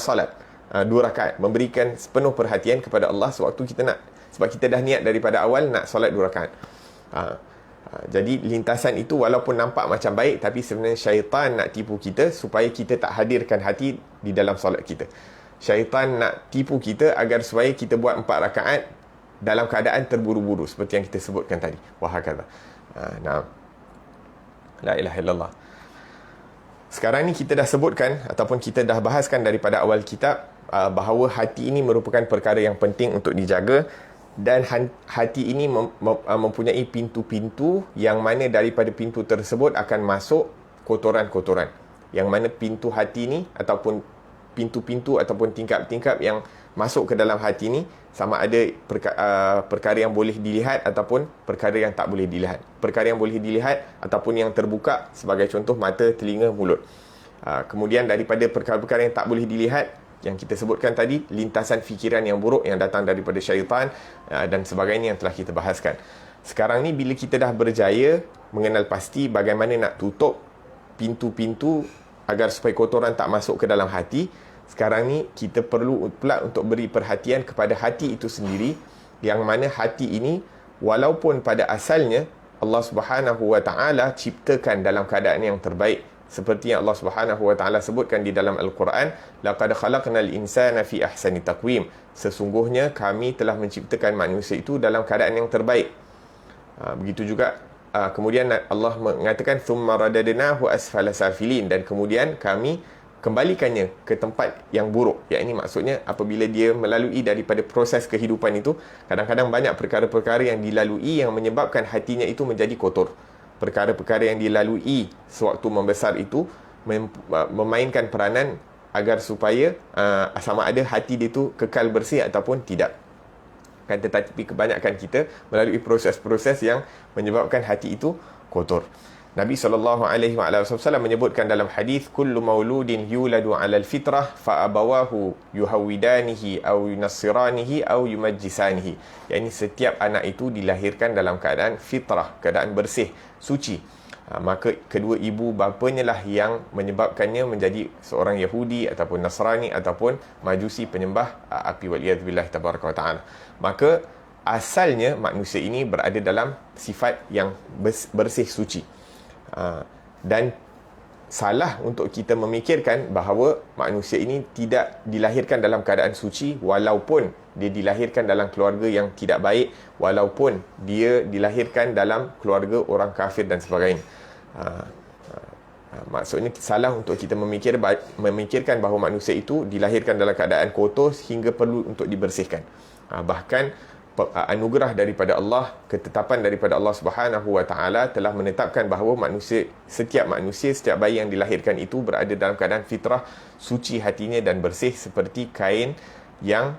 solat 2 rakaat, memberikan sepenuh perhatian kepada Allah sewaktu kita nak, sebab kita dah niat daripada awal nak solat 2 rakaat. Jadi lintasan itu walaupun nampak macam baik, tapi sebenarnya syaitan nak tipu kita supaya kita tak hadirkan hati di dalam solat kita. Syaitan nak tipu kita agar supaya kita buat 4 rakaat dalam keadaan terburu-buru, seperti yang kita sebutkan tadi. Wahakadha. La ilaha illallah. Sekarang ni kita dah sebutkan ataupun kita dah bahaskan daripada awal kitab bahawa hati ini merupakan perkara yang penting untuk dijaga, dan hati ini mempunyai pintu-pintu yang mana daripada pintu tersebut akan masuk kotoran-kotoran. Yang mana pintu hati ini ataupun pintu-pintu ataupun tingkap-tingkap yang masuk ke dalam hati ini sama ada perkara yang boleh dilihat ataupun perkara yang tak boleh dilihat. Perkara yang boleh dilihat ataupun yang terbuka, sebagai contoh mata, telinga, mulut. Kemudian daripada perkara-perkara yang tak boleh dilihat, yang kita sebutkan tadi, lintasan fikiran yang buruk yang datang daripada syaitan dan sebagainya yang telah kita bahaskan. Sekarang ni bila kita dah berjaya mengenal pasti bagaimana nak tutup pintu-pintu agar supaya kotoran tak masuk ke dalam hati, sekarang ni kita perlu pula untuk beri perhatian kepada hati itu sendiri, yang mana hati ini walaupun pada asalnya Allah Subhanahu Wa Taala ciptakan dalam keadaan yang terbaik, seperti yang Allah Subhanahu Wa Taala sebutkan di dalam Al-Quran, laqad khalaqnal insana fi ahsani taqwim, sesungguhnya kami telah menciptakan manusia itu dalam keadaan yang terbaik. Begitu juga kemudian Allah mengatakan thumma radadnahu asfala safilin, dan kemudian kami kembalikannya ke tempat yang buruk. Ini maksudnya apabila dia melalui daripada proses kehidupan itu, kadang-kadang banyak perkara-perkara yang dilalui yang menyebabkan hatinya itu menjadi kotor. Perkara-perkara yang dilalui sewaktu membesar itu memainkan peranan agar supaya sama ada hati dia itu kekal bersih ataupun tidak. Tetapi kebanyakan kita melalui proses-proses yang menyebabkan hati itu kotor. Nabi SAW menyebutkan dalam hadis, kullu mauludin yuladu 'alal fitrah fa abawahu yuhawidanihi aw yunassiranihi aw yumajjisanihi. Yani setiap anak itu dilahirkan dalam keadaan fitrah, keadaan bersih, suci. Maka kedua ibu bapanya lah yang menyebabkannya menjadi seorang Yahudi ataupun Nasrani ataupun Majusi penyembah api, waliyadzubillah tabaraka wa ta'ala. Maka asalnya manusia ini berada dalam sifat yang bersih, suci. Dan salah untuk kita memikirkan bahawa manusia ini tidak dilahirkan dalam keadaan suci, walaupun dia dilahirkan dalam keluarga yang tidak baik, walaupun dia dilahirkan dalam keluarga orang kafir dan sebagainya. Maksudnya salah untuk kita memikirkan bahawa manusia itu dilahirkan dalam keadaan kotor sehingga perlu untuk dibersihkan. Bahkan anugerah daripada Allah, ketetapan daripada Allah Subhanahu Wa Taala telah menetapkan bahawa setiap bayi yang dilahirkan itu berada dalam keadaan fitrah, suci hatinya dan bersih seperti kain yang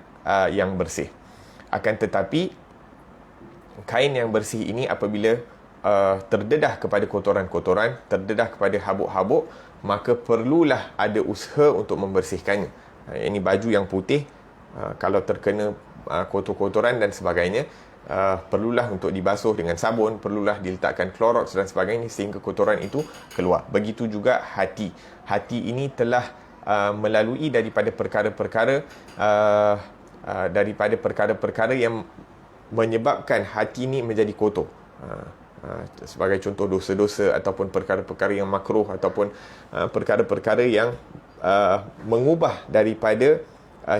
bersih. Akan tetapi kain yang bersih ini apabila terdedah kepada kotoran-kotoran, terdedah kepada habuk-habuk, maka perlulah ada usaha untuk membersihkannya. Ini baju yang putih, kalau terkena kotor-kotoran dan sebagainya, perlulah untuk dibasuh dengan sabun, perlulah diletakkan Clorox dan sebagainya sehingga kotoran itu keluar. Begitu juga hati. Hati ini telah melalui daripada perkara-perkara yang menyebabkan hati ini menjadi kotor. Sebagai contoh dosa-dosa ataupun perkara-perkara yang makruh ataupun perkara-perkara yang mengubah daripada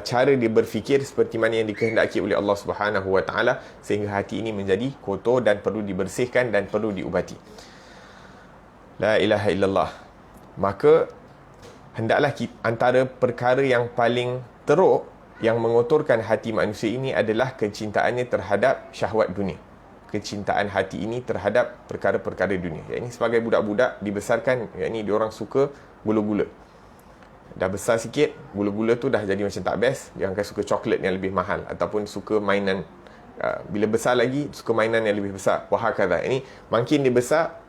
cara dia berfikir seperti mana yang dikehendaki oleh Allah Subhanahu Wa Taala, sehingga hati ini menjadi kotor dan perlu dibersihkan dan perlu diubati. La ilaha illallah. Maka hendaklah antara perkara yang paling teruk yang mengotorkan hati manusia ini adalah kecintaannya terhadap syahwat dunia. Kecintaan hati ini terhadap perkara-perkara dunia. Yang ini sebagai budak-budak dibesarkan, yang ini diorang suka gula-gula. Dah besar sikit, gula-gula tu dah jadi macam tak best. Dia akan suka coklat yang lebih mahal ataupun suka mainan. Bila besar lagi, suka mainan yang lebih besar. Wahakadha. Ini makin dia besar,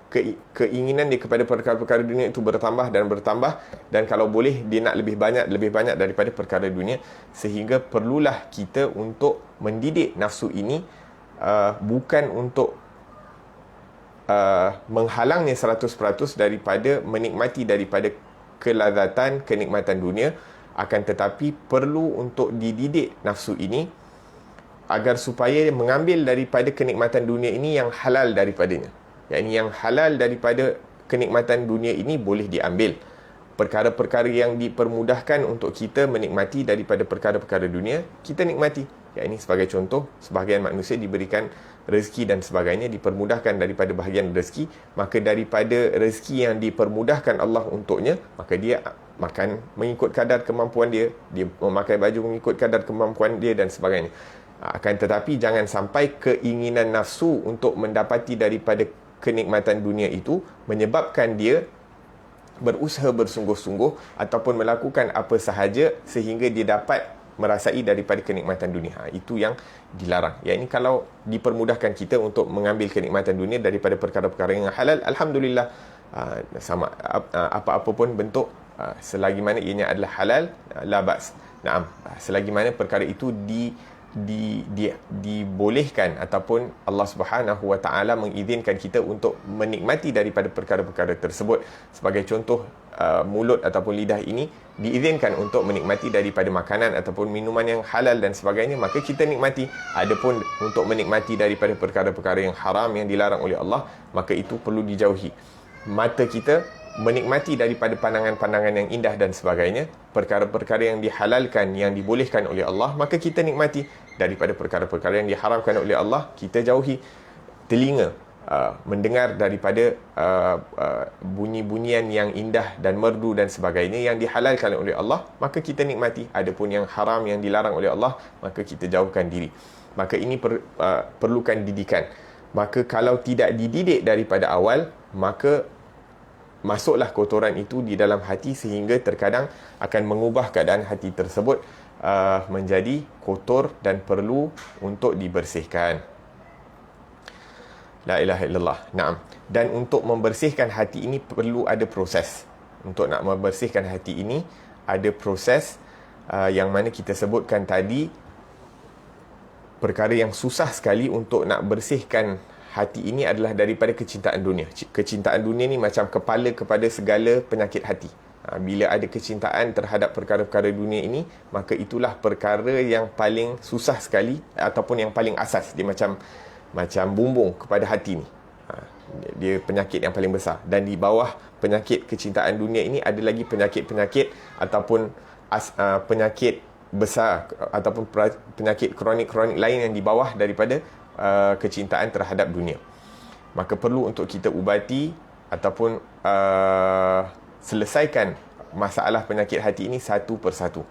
keinginan dia kepada perkara-perkara dunia itu bertambah dan bertambah, dan kalau boleh dia nak lebih banyak daripada perkara dunia, sehingga perlulah kita untuk mendidik nafsu ini, bukan untuk menghalangnya 100% daripada menikmati daripada kelazatan, kenikmatan dunia, akan tetapi perlu untuk dididik nafsu ini agar supaya mengambil daripada kenikmatan dunia ini yang halal daripadanya. Yang halal daripada kenikmatan dunia ini boleh diambil. Perkara-perkara yang dipermudahkan untuk kita menikmati daripada perkara-perkara dunia, kita nikmati. Ini sebagai contoh, sebahagian manusia diberikan rezeki dan sebagainya, dipermudahkan daripada bahagian rezeki, maka daripada rezeki yang dipermudahkan Allah untuknya, maka dia makan mengikut kadar kemampuan dia memakai baju mengikut kadar kemampuan dia dan sebagainya. Akan tetapi jangan sampai keinginan nafsu untuk mendapati daripada kenikmatan dunia itu menyebabkan dia berusaha bersungguh-sungguh ataupun melakukan apa sahaja sehingga dia dapat merasai daripada kenikmatan dunia. Itu yang dilarang. Ini kalau dipermudahkan kita untuk mengambil kenikmatan dunia daripada perkara-perkara yang halal, alhamdulillah, sama apa-apa pun bentuk, selagi mana ianya adalah halal, la ba's. Naam, selagi mana perkara itu dibolehkan ataupun Allah Subhanahu Wa Taala mengizinkan kita untuk menikmati daripada perkara-perkara tersebut. Sebagai contoh, mulut ataupun lidah ini diizinkan untuk menikmati daripada makanan ataupun minuman yang halal dan sebagainya, maka kita nikmati. Adapun untuk menikmati daripada perkara-perkara yang haram yang dilarang oleh Allah, maka itu perlu dijauhi. Mata kita menikmati daripada pandangan-pandangan yang indah dan sebagainya, perkara-perkara yang dihalalkan, yang dibolehkan oleh Allah, maka kita nikmati. Daripada perkara-perkara yang diharamkan oleh Allah, kita jauhi. Telinga mendengar daripada bunyi-bunyian yang indah dan merdu dan sebagainya yang dihalalkan oleh Allah, maka kita nikmati. Adapun yang haram yang dilarang oleh Allah, maka kita jauhkan diri. Maka ini perlukan didikan. Maka kalau tidak dididik daripada awal, maka masuklah kotoran itu di dalam hati sehingga terkadang akan mengubah keadaan hati tersebut menjadi kotor dan perlu untuk dibersihkan. La ilaha illallah. Naam. Dan untuk membersihkan hati ini perlu ada proses. Untuk nak membersihkan hati ini ada proses yang mana kita sebutkan tadi, perkara yang susah sekali untuk nak bersihkan hati ini adalah daripada kecintaan dunia. Kecintaan dunia ni macam kepala kepada segala penyakit hati. Bila ada kecintaan terhadap perkara-perkara dunia ini, maka itulah perkara yang paling susah sekali ataupun yang paling asas. Dia macam bumbung kepada hati ni. Dia penyakit yang paling besar. Dan di bawah penyakit kecintaan dunia ini ada lagi penyakit-penyakit ataupun penyakit besar ataupun penyakit kronik-kronik lain yang di bawah daripada kecintaan terhadap dunia. Maka perlu untuk kita ubati ataupun selesaikan masalah penyakit hati ini satu persatu.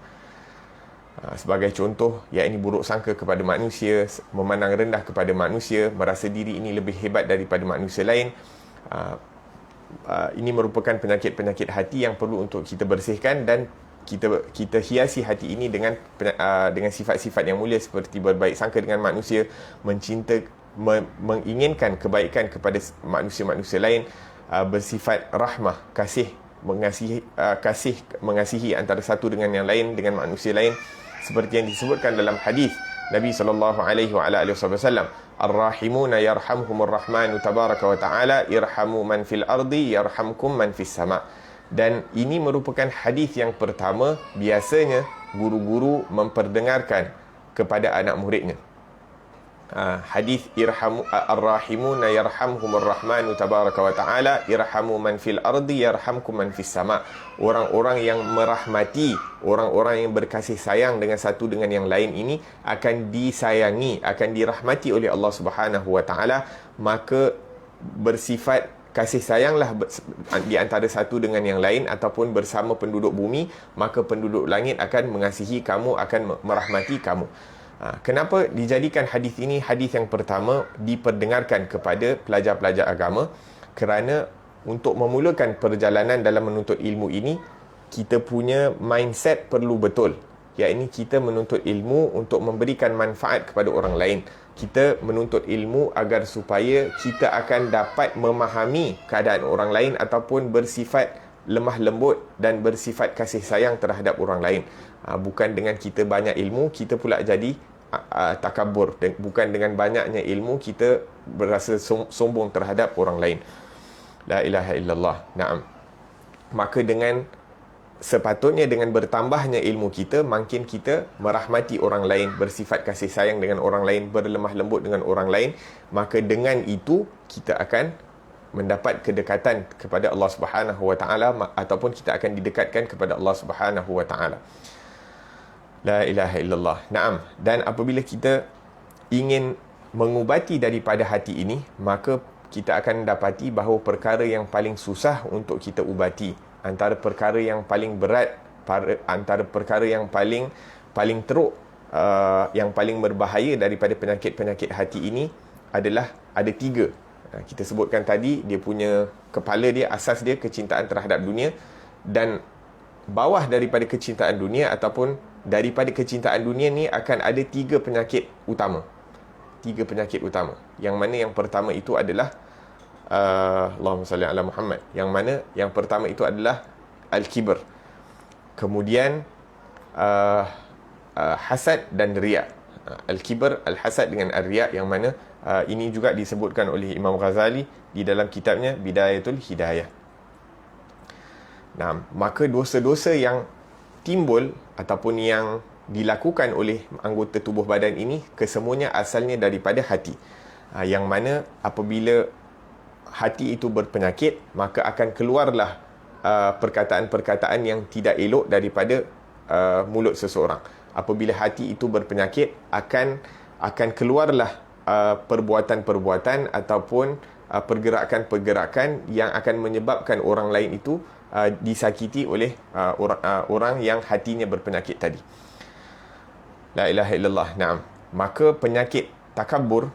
Sebagai contoh, yakni buruk sangka kepada manusia, memandang rendah kepada manusia, merasa diri ini lebih hebat daripada manusia lain. Ini merupakan penyakit-penyakit hati yang perlu untuk kita bersihkan, dan kita hiasi hati ini dengan sifat-sifat yang mulia seperti berbaik sangka dengan manusia, menginginkan kebaikan kepada manusia-manusia lain, bersifat rahmah, mengasihi antara satu dengan yang lain, dengan manusia lain, seperti yang disebutkan dalam hadis Nabi SAW, Ar-rahimuna yarhamhumur rahmanu tabaraka wa ta'ala, irhamu man fil ardi yarhamkum man fis sama. Dan ini merupakan hadis yang pertama biasanya guru-guru memperdengarkan kepada anak muridnya. Hadis irhamu ar-rahimuna yarhamhumur rahmanu tabaraka wa ta'ala, irhamu man fil ardi yarhamkum man fis sama. Orang-orang yang merahmati, orang-orang yang berkasih sayang dengan satu dengan yang lain ini akan disayangi, akan dirahmati oleh Allah Subhanahu wa ta'ala. Maka bersifat kasih sayanglah di antara satu dengan yang lain ataupun bersama penduduk bumi, maka penduduk langit akan mengasihi kamu, akan merahmati kamu. Kenapa dijadikan hadis ini hadis yang pertama diperdengarkan kepada pelajar-pelajar agama? Kerana untuk memulakan perjalanan dalam menuntut ilmu ini, kita punya mindset perlu betul, iaitu kita menuntut ilmu untuk memberikan manfaat kepada orang lain. Kita menuntut ilmu agar supaya kita akan dapat memahami keadaan orang lain ataupun bersifat lemah lembut dan bersifat kasih sayang terhadap orang lain. Bukan dengan kita banyak ilmu kita pula jadi takabur. Bukan dengan banyaknya ilmu kita berasa sombong terhadap orang lain. La ilaha illallah. Naam. Maka dengan sepatutnya dengan bertambahnya ilmu kita, makin kita merahmati orang lain, bersifat kasih sayang dengan orang lain, berlemah lembut dengan orang lain. Maka dengan itu kita akan mendapat kedekatan kepada Allah Subhanahu wa ta'ala, ataupun kita akan didekatkan kepada Allah Subhanahu wa ta'ala. La ilaha illallah. Naam. Dan apabila kita ingin mengubati daripada hati ini, maka kita akan dapati bahawa perkara yang paling susah untuk kita ubati, antara perkara yang paling berat, antara perkara yang paling teruk, yang paling berbahaya daripada penyakit-penyakit hati ini adalah ada 3. Kita sebutkan tadi, dia punya kepala dia, asas dia kecintaan terhadap dunia, dan bawah daripada kecintaan dunia ataupun daripada kecintaan dunia ni akan ada 3 penyakit utama. 3 penyakit utama. Yang mana yang pertama itu adalah Allahumma salli ala Muhammad. Yang mana yang pertama itu adalah al-kibr. Kemudian hasad dan riya. Al-kibr, al-hasad dengan al-riya, yang mana ini juga disebutkan oleh Imam Ghazali di dalam kitabnya Bidayatul Hidayah. Nah, maka dosa-dosa yang timbul ataupun yang dilakukan oleh anggota tubuh badan ini kesemuanya asalnya daripada hati. Yang mana apabila hati itu berpenyakit, maka akan keluarlah perkataan-perkataan yang tidak elok daripada mulut seseorang. Apabila hati itu berpenyakit, akan keluarlah perbuatan-perbuatan ataupun pergerakan-pergerakan yang akan menyebabkan orang lain itu disakiti oleh orang yang hatinya berpenyakit tadi. La ilaha illallah. Naam. Maka penyakit takabur,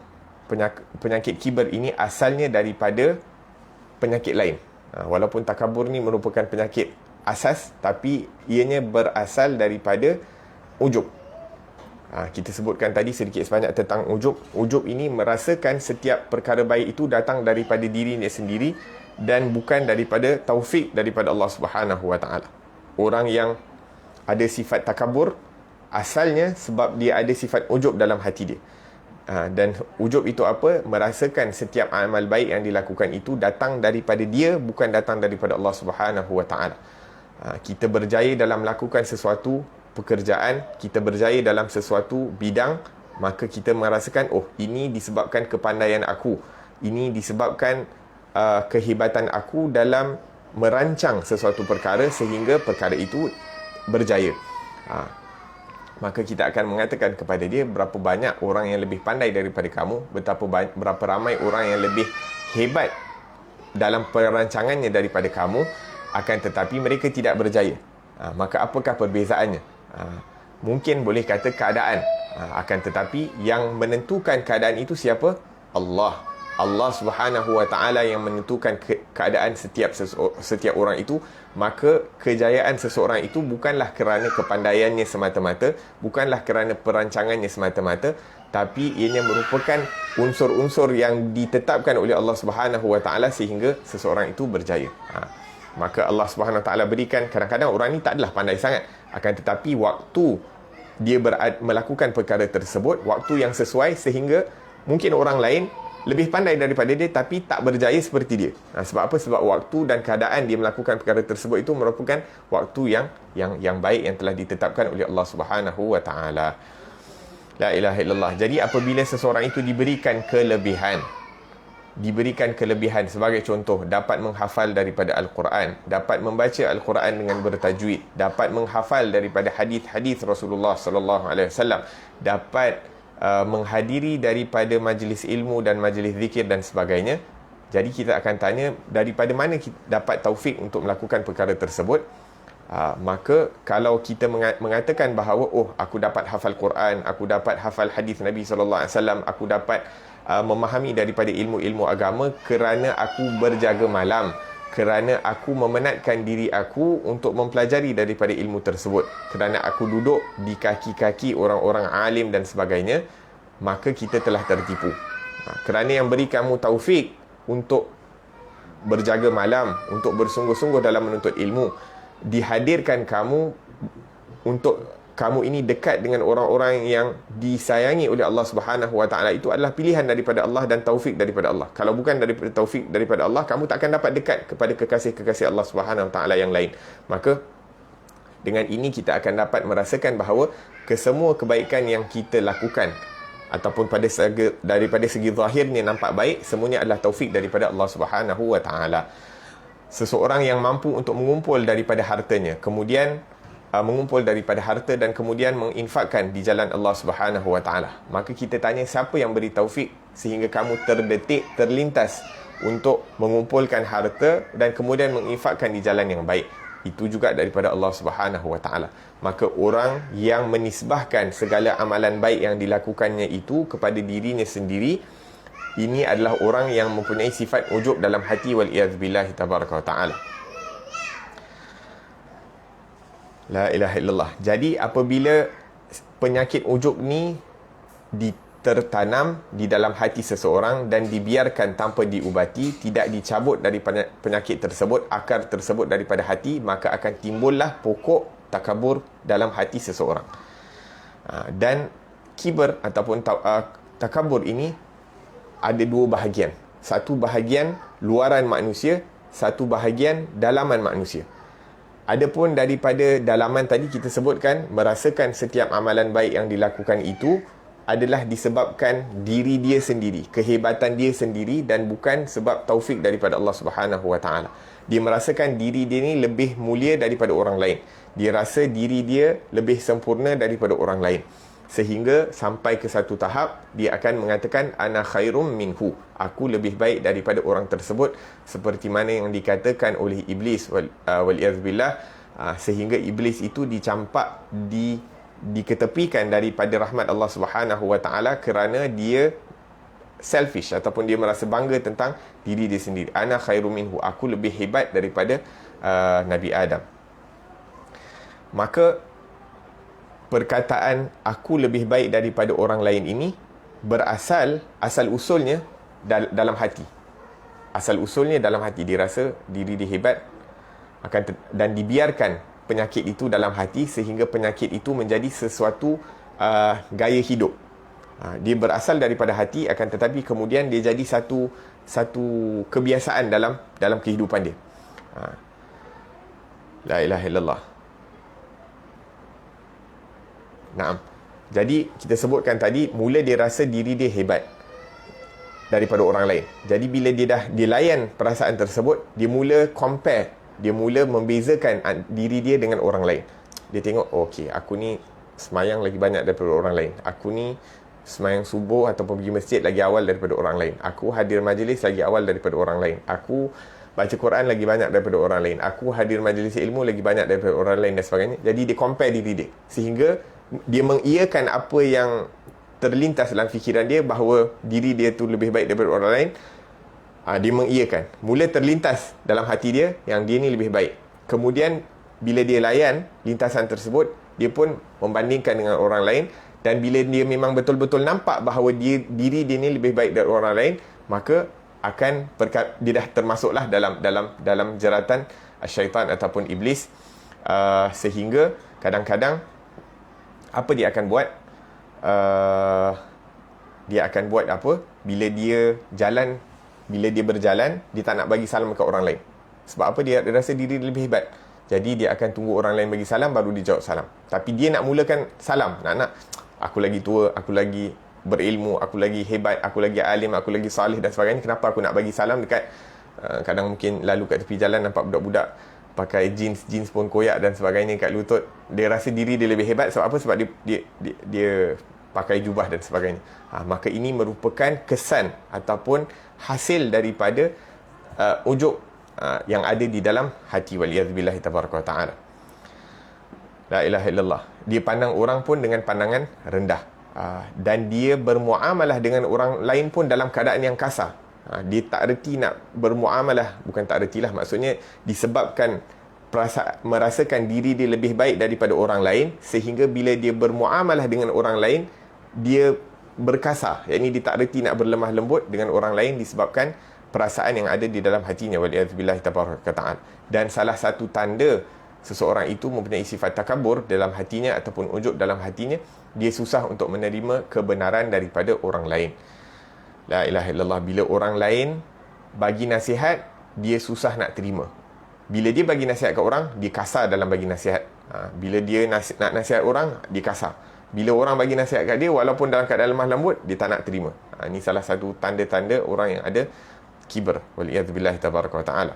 penyakit kibar ini asalnya daripada penyakit lain. Walaupun takabur ni merupakan penyakit asas, tapi ianya berasal daripada ujub. Kita sebutkan tadi sedikit sebanyak tentang ujub. Ujub ini merasakan setiap perkara baik itu datang daripada dirinya sendiri dan bukan daripada taufik daripada Allah Subhanahu wa ta'ala. Orang yang ada sifat takabur asalnya sebab dia ada sifat ujub dalam hati dia. Dan ujub itu apa? Merasakan setiap amal baik yang dilakukan itu datang daripada dia, bukan datang daripada Allah Subhanahu wa ta'ala. Kita berjaya dalam melakukan sesuatu pekerjaan, kita berjaya dalam sesuatu bidang, maka kita merasakan, oh, ini disebabkan kepandaian aku, ini disebabkan kehebatan aku dalam merancang sesuatu perkara sehingga perkara itu berjaya. Maka kita akan mengatakan kepada dia, berapa banyak orang yang lebih pandai daripada kamu, berapa ramai orang yang lebih hebat dalam perancangannya daripada kamu, akan tetapi mereka tidak berjaya. Maka apakah perbezaannya? Mungkin boleh kata keadaan, akan tetapi yang menentukan keadaan itu siapa? Allah Subhanahu wa ta'ala yang menentukan keadaan setiap orang itu. Maka kejayaan seseorang itu bukanlah kerana kepandaiannya semata-mata, bukanlah kerana perancangannya semata-mata, tapi ianya merupakan unsur-unsur yang ditetapkan oleh Allah Subhanahu wa ta'ala sehingga seseorang itu berjaya. Maka Allah Subhanahu wa ta'ala berikan, kadang-kadang orang ni taklah pandai sangat, akan tetapi waktu dia melakukan perkara tersebut waktu yang sesuai, sehingga mungkin orang lain lebih pandai daripada dia tapi tak berjaya seperti dia. Sebab apa? Sebab waktu dan keadaan dia melakukan perkara tersebut itu merupakan waktu yang baik yang telah ditetapkan oleh Allah Subhanahu wa taala. La ilaha illallah. Jadi apabila seseorang itu diberikan kelebihan sebagai contoh, dapat menghafal daripada Al-Quran, dapat membaca Al-Quran dengan bertajwid, dapat menghafal daripada hadis-hadis Rasulullah sallallahu alaihi wasallam, dapat menghadiri daripada majlis ilmu dan majlis zikir dan sebagainya. Jadi kita akan tanya daripada mana kita dapat taufik untuk melakukan perkara tersebut. Maka kalau kita mengatakan bahawa aku dapat hafal Quran, aku dapat hafal hadis Nabi sallallahu alaihi wasallam, aku dapat memahami daripada ilmu-ilmu agama kerana aku berjaga malam, kerana aku memenatkan diri aku untuk mempelajari daripada ilmu tersebut, kerana aku duduk di kaki-kaki orang-orang alim dan sebagainya, maka kita telah tertipu. Kerana yang beri kamu taufik untuk berjaga malam, untuk bersungguh-sungguh dalam menuntut ilmu, dihadirkan kamu untuk kamu ini dekat dengan orang-orang yang disayangi oleh Allah Subhanahu wa taala, itu adalah pilihan daripada Allah dan taufik daripada Allah. Kalau bukan daripada taufik daripada Allah, kamu tak akan dapat dekat kepada kekasih-kekasih Allah Subhanahu wa taala yang lain. Maka dengan ini kita akan dapat merasakan bahawa kesemua kebaikan yang kita lakukan ataupun daripada segi zahirnya nampak baik, semuanya adalah taufik daripada Allah Subhanahu wa taala. Seseorang yang mampu untuk mengumpul daripada hartanya, kemudian mengumpul daripada harta dan kemudian menginfakkan di jalan Allah Subhanahu wa taala, maka kita tanya, siapa yang beri taufik sehingga kamu terlintas untuk mengumpulkan harta dan kemudian menginfakkan di jalan yang baik? Itu juga daripada Allah Subhanahu wa taala. Maka orang yang menisbahkan segala amalan baik yang dilakukannya itu kepada dirinya sendiri, ini adalah orang yang mempunyai sifat ujub dalam hati, wal iyaz billahi tabaraka wa taala. La ilaha illallah. Jadi apabila penyakit ujub ni tertanam di dalam hati seseorang dan dibiarkan tanpa diubati, tidak dicabut dari penyakit tersebut, akar tersebut daripada hati, maka akan timbullah pokok takabur dalam hati seseorang. Dan kibar ataupun takabur ini ada dua bahagian. Satu bahagian luaran manusia, satu bahagian dalaman manusia. Adapun daripada dalaman tadi kita sebutkan, merasakan setiap amalan baik yang dilakukan itu adalah disebabkan diri dia sendiri, kehebatan dia sendiri, dan bukan sebab taufik daripada Allah Subhanahu wa taala. Dia merasakan diri dia ni lebih mulia daripada orang lain. Dia rasa diri dia lebih sempurna daripada orang lain. Sehingga sampai ke satu tahap dia akan mengatakan ana khairum minhu, aku lebih baik daripada orang tersebut, seperti mana yang dikatakan oleh iblis wal billah, sehingga iblis itu dicampak, diketepikan daripada rahmat Allah Subhanahu wa taala kerana dia selfish ataupun dia merasa bangga tentang diri dia sendiri. Ana khairum minhu, aku lebih hebat daripada Nabi Adam. Maka perkataan aku lebih baik daripada orang lain ini asal usulnya dalam hati. Asal usulnya dalam hati, dia rasa diri dia hebat, dan dibiarkan penyakit itu dalam hati sehingga penyakit itu menjadi sesuatu gaya hidup. Dia berasal daripada hati, akan tetapi kemudian dia jadi satu kebiasaan dalam kehidupan dia. La ilaha illallah. Naam. Jadi kita sebutkan tadi, mula dia rasa diri dia hebat daripada orang lain. Jadi bila dia dah dilayan perasaan tersebut, dia mula compare, dia mula membezakan diri dia dengan orang lain. Dia tengok, okey, aku ni semayang lagi banyak daripada orang lain. Aku ni semayang subuh ataupun pergi masjid lagi awal daripada orang lain. Aku hadir majlis lagi awal daripada orang lain. Aku baca Quran lagi banyak daripada orang lain. Aku hadir majlis ilmu lagi banyak daripada orang lain dan sebagainya. Jadi dia compare diri dia, sehingga dia mengiyakan apa yang terlintas dalam fikiran dia bahawa diri dia tu lebih baik daripada orang lain. Dia mengiyakan. Mula terlintas dalam hati dia yang dia ni lebih baik. Kemudian bila dia layan lintasan tersebut, dia pun membandingkan dengan orang lain, dan bila dia memang betul-betul nampak bahawa diri dia ni lebih baik dari orang lain, maka dia dah termasuklah dalam jeratan syaitan ataupun iblis, sehingga kadang-kadang apa dia akan buat? Dia akan buat apa? Bila dia berjalan, dia tak nak bagi salam ke orang lain. Sebab apa? Dia rasa diri lebih hebat. Jadi dia akan tunggu orang lain bagi salam, baru dia jawab salam. Tapi dia nak mulakan salam. Nak aku lagi tua, aku lagi berilmu, aku lagi hebat, aku lagi alim, aku lagi salih dan sebagainya. Kenapa aku nak bagi salam dekat kadang mungkin lalu kat tepi jalan nampak budak-budak pakai jeans pun koyak dan sebagainya kat lutut. Dia rasa diri dia lebih hebat. Sebab apa? Sebab dia pakai jubah dan sebagainya. Maka ini merupakan kesan ataupun hasil daripada ujub yang ada di dalam hati. Waliyadzubillahi tabaraka wa ta'ala. La ilaha illallah. Dia pandang orang pun dengan pandangan rendah. Dan dia bermuamalah dengan orang lain pun dalam keadaan yang kasar. Dia tak reti nak bermuamalah. Bukan tak retilah, maksudnya disebabkan merasakan diri dia lebih baik daripada orang lain, sehingga bila dia bermuamalah dengan orang lain, dia berkasar. Yang ini dia tak reti nak berlemah lembut dengan orang lain disebabkan perasaan yang ada di dalam hatinya. Waliyadzubillahi tabaraka ta'ala. Dan salah satu tanda seseorang itu mempunyai sifat takabur dalam hatinya ataupun ujub dalam hatinya, dia susah untuk menerima kebenaran daripada orang lain. La ilaha illallah. Bila orang lain bagi nasihat, dia susah nak terima. Bila dia bagi nasihat ke orang, dia kasar dalam bagi nasihat. Bila dia nak nasihat orang, dia kasar. Bila orang bagi nasihat kat dia, walaupun dalam keadaan lemah lembut, dia tak nak terima. Ini salah satu tanda-tanda orang yang ada kibr. Waliyadzubillahi tabaraka wa ta'ala.